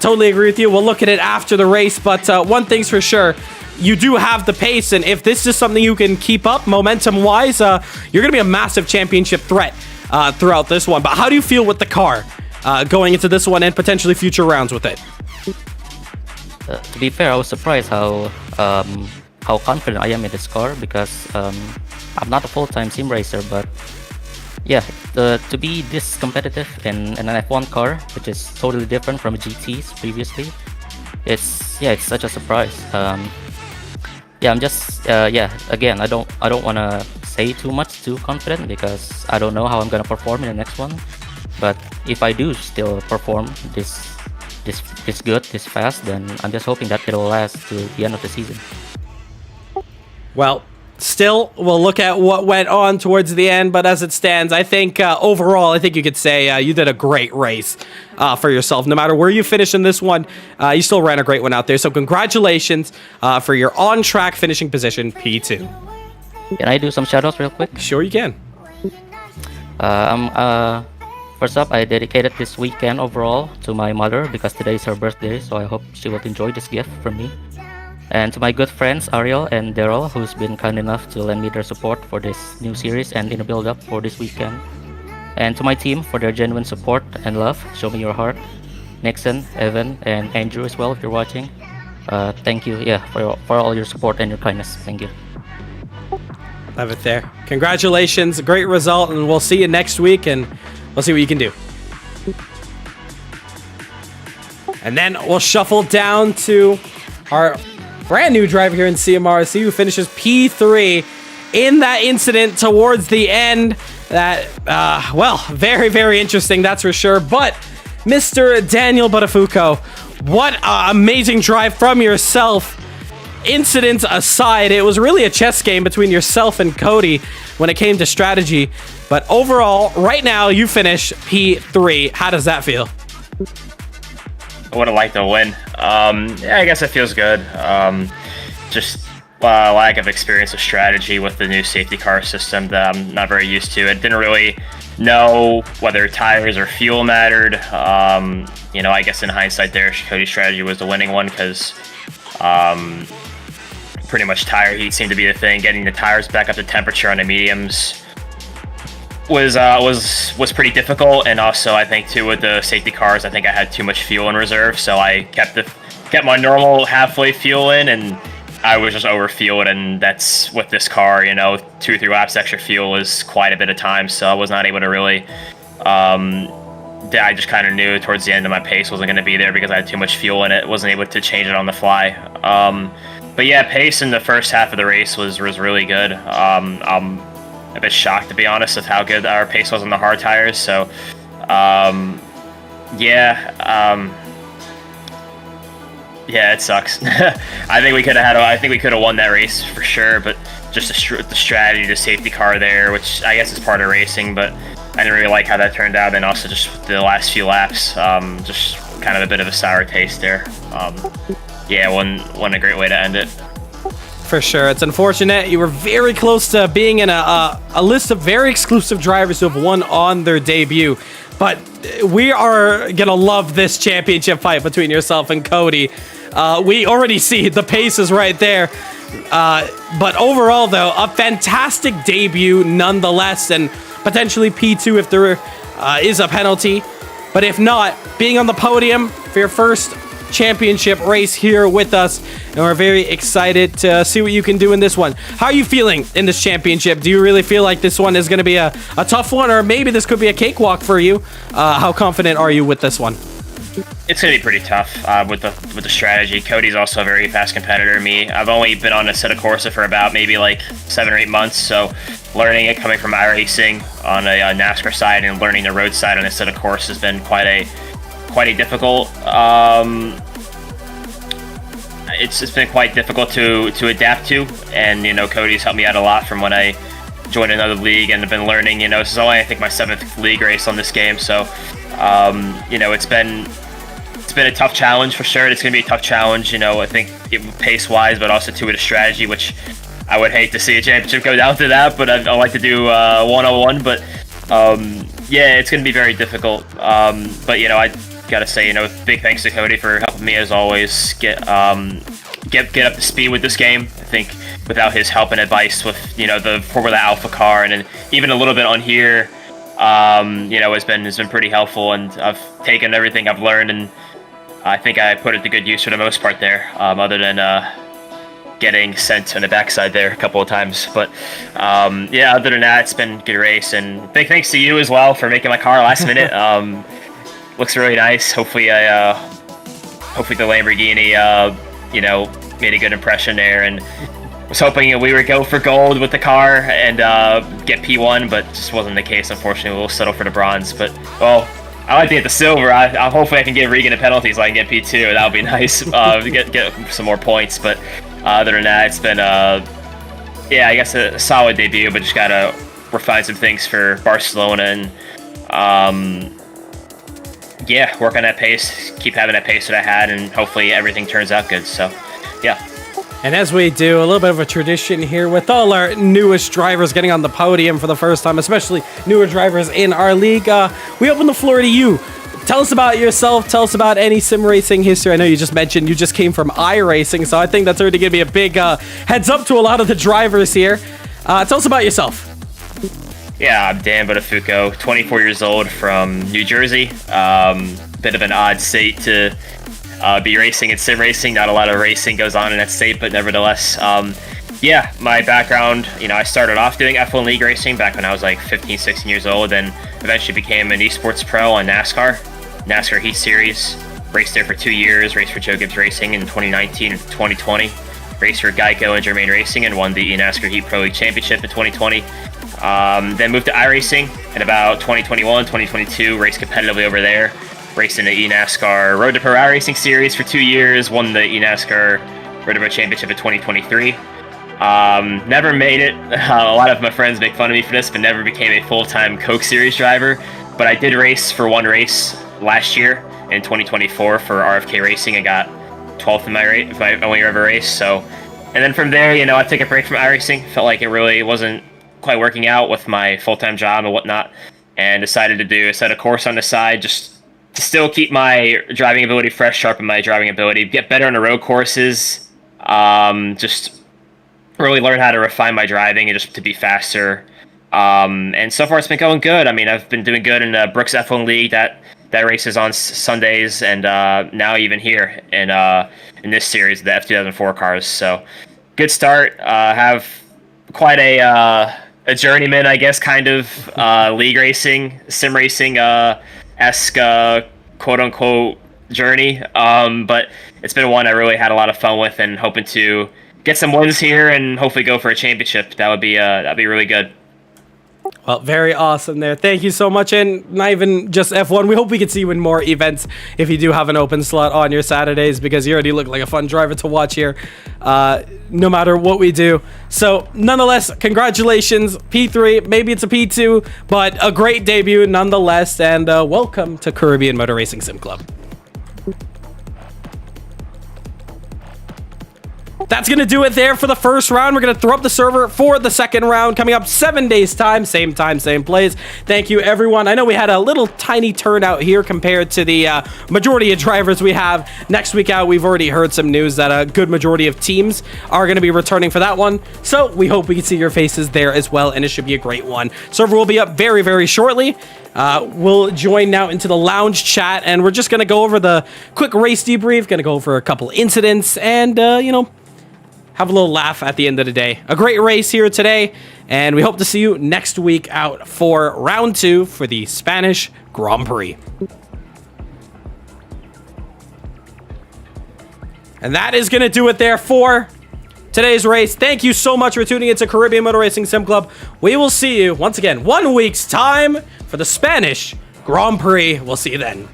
totally agree with you. We'll look at it after the race, but one thing's for sure, you do have the pace, and if this is something you can keep up momentum-wise, you're going to be a massive championship threat throughout this one. But how do you feel with the car going into this one and potentially future rounds with it? To be fair, I was surprised how confident I am in this car, because I'm not a full-time sim racer, but yeah, to be this competitive in an F1 car, which is totally different from GTs previously, it's such a surprise. I'm just again, I don't want to say too much too confident, because I don't know how I'm gonna perform in the next one. But if I do still perform this good, this fast, then I'm just hoping that it'll last to the end of the season. Well, still, we'll look at what went on towards the end, but as it stands, I think overall, I think you could say you did a great race for yourself. No matter where you finish in this one, you still ran a great one out there. So congratulations for your on-track finishing position, P2. Can I do some shoutouts real quick? Sure you can. First up, I dedicated this weekend overall to my mother, because today is her birthday, so I hope she will enjoy this gift from me. And to my good friends Ariel and Daryl, who's been kind enough to lend me their support for this new series and in the build-up for this weekend. And to my team for their genuine support and love. Show me your heart. Nixon, Evan, and Andrew as well, if you're watching. Thank you, for all your support and your kindness. Thank you. Love it there. Congratulations, great result, and we'll see you next week, and we'll see what you can do. And then we'll shuffle down to our brand new driver here in CMRSC, who finishes P3 in that incident towards the end. That, very, very interesting, that's for sure. But Mr. Daniel Buttafuoco, what amazing drive from yourself. Incidents aside, it was really a chess game between yourself and Cody when it came to strategy. But overall, right now, you finish P3. How does that feel? I would have liked to win. I guess it feels good. Just lack of experience with strategy with the new safety car system that I'm not very used to. I didn't really know whether tires or fuel mattered. I guess in hindsight there, Cody's strategy was the winning one, because pretty much tire heat seemed to be the thing. Getting the tires back up to temperature on the mediums was pretty difficult, and also I think too with the safety cars, I think I had too much fuel in reserve, so I kept my normal halfway fuel in, and I was just overfueled, and that's with this car, 2 or 3 laps extra fuel is quite a bit of time, so I was not able to really. I just kind of knew towards the end of my pace wasn't going to be there because I had too much fuel in it. Wasn't able to change it on the fly. But yeah, pace in the first half of the race was really good. I'm a bit shocked, to be honest, of how good our pace was on the hard tires. So, it sucks. I think we could have won that race for sure. But just the strategy, the safety car there, which I guess is part of racing, but I didn't really like how that turned out, and also just the last few laps, just kind of a bit of a sour taste there. Yeah, wasn't a great way to end it. For sure. It's unfortunate. You were very close to being in a list of very exclusive drivers who have won on their debut. But we are going to love this championship fight between yourself and Cody. We already see the pace is right there. But overall, though, a fantastic debut nonetheless, and potentially P2 if there is a penalty. But if not, being on the podium for your first championship race here with us, and we're very excited to see what you can do in this one. How are you feeling in this championship? Do you really feel like this one is going to be a tough one, or maybe this could be a cakewalk for you? How confident are you with this one? It's going to be pretty tough with the strategy. Cody's also a very fast competitor. I've only been on Assetto Corsa for about maybe like 7 or 8 months, so learning it coming from iRacing on a Nascar side and learning the road side on Assetto Corsa has been quite a difficult. It's been quite difficult to adapt to, and Cody's helped me out a lot from when I joined another league, and I've been learning. This is only I think my 7th league race on this game, so it's been a tough challenge for sure. It's going to be a tough challenge, I think pace wise, but also to a strategy, which I would hate to see a championship go down to that, but I like to do 1-on-1. But yeah, it's going to be very difficult. But I gotta say, big thanks to Cody for helping me as always get up to speed with this game. I think without his help and advice with the Formula Alpha car, and then even a little bit on here, has been pretty helpful, and I've taken everything I've learned, and I think I put it to good use for the most part there, other than getting sent on the backside there a couple of times. But yeah, other than that, it's been a good race, and big thanks to you as well for making my car last minute. Looks really nice. Hopefully the Lamborghini made a good impression there, and was hoping we would go for gold with the car and get P1, but just wasn't the case. Unfortunately, we'll settle for the bronze. But well, I like to get the silver. Hopefully I can give Regan a penalty so I can get P2. That would be nice to get some more points. But other than that, it's been yeah, I guess a solid debut, but just gotta refine some things for Barcelona, and yeah, work on that pace, keep having that pace that I had, and hopefully everything turns out good. So yeah. And as we do, a little bit of a tradition here with all our newest drivers getting on the podium for the first time, especially newer drivers in our league, we open the floor to you. Tell us about yourself. Tell us about any sim racing history. I know you just mentioned you just came from iRacing, so I think that's already going to be a big heads up to a lot of the drivers here. Tell us about yourself. Yeah, I'm Dan Botafuco, 24 years old from New Jersey. Bit of an odd state to be racing and sim racing. Not a lot of racing goes on in that state, but nevertheless, yeah, my background, I started off doing F1 League racing back when I was like 15, 16 years old, and eventually became an eSports pro on NASCAR Heat Series. Raced there for 2 years, raced for Joe Gibbs Racing in 2019 and 2020. Raced for Geico and Germain Racing and won the NASCAR Heat Pro League Championship in 2020. Then moved to iRacing in about 2021, 2022, raced competitively over there. Raced in the eNASCAR Road to Pro iRacing Series for 2 years, won the eNASCAR Road to Pro Championship in 2023. Never made it. A lot of my friends make fun of me for this, but never became a full-time Coke Series driver. But I did race for one race last year in 2024 for RFK Racing. I got 12th in my only ever race. So, and then from there, I took a break from iRacing. Felt like it really wasn't quite working out with my full-time job and whatnot, and decided to do a set of course on the side, just to still keep my driving ability fresh, sharpen my driving ability, get better on the road courses, just really learn how to refine my driving and just to be faster. And so far it's been going good. I mean, I've been doing good in the Brooks F1 League that races on Sundays, and now even here in this series, the F2004 cars. So good start. Have quite a journeyman, I guess, kind of league racing, sim racing esque quote unquote journey. But it's been one I really had a lot of fun with, and hoping to get some wins here and hopefully go for a championship. That'd be really good. Well, very awesome there. Thank you so much. And not even just F1. We hope we can see you in more events if you do have an open slot on your Saturdays, because you already look like a fun driver to watch here, no matter what we do. So, nonetheless, congratulations, P3. Maybe it's a P2, but a great debut nonetheless. And welcome to Caribbean Motor Racing Sim Club. That's going to do it there for the first round. We're going to throw up the server for the second round coming up 7 days time, same plays. Thank you, everyone. I know we had a little tiny turnout here compared to the majority of drivers we have. Next week out, we've already heard some news that a good majority of teams are going to be returning for that one. So we hope we can see your faces there as well, and it should be a great one. Server will be up very, very shortly. We'll join now into the lounge chat, and we're just going to go over the quick race debrief, going to go over a couple incidents, and, you know, have a little laugh at the end of the day. A great race here today, and we hope to see you next week out for round 2 for the Spanish Grand Prix. And that is going to do it there for today's race. Thank you so much for tuning into Caribbean Motor Racing Sim Club. We will see you once again 1 week's time for the Spanish Grand Prix. We'll see you then.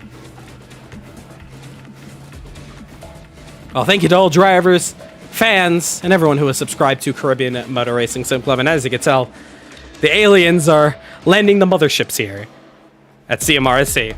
Well, thank you to all drivers, fans, and everyone who has subscribed to Caribbean Motor Racing Sim Club. And as you can tell, the aliens are landing the motherships here at CMRSC.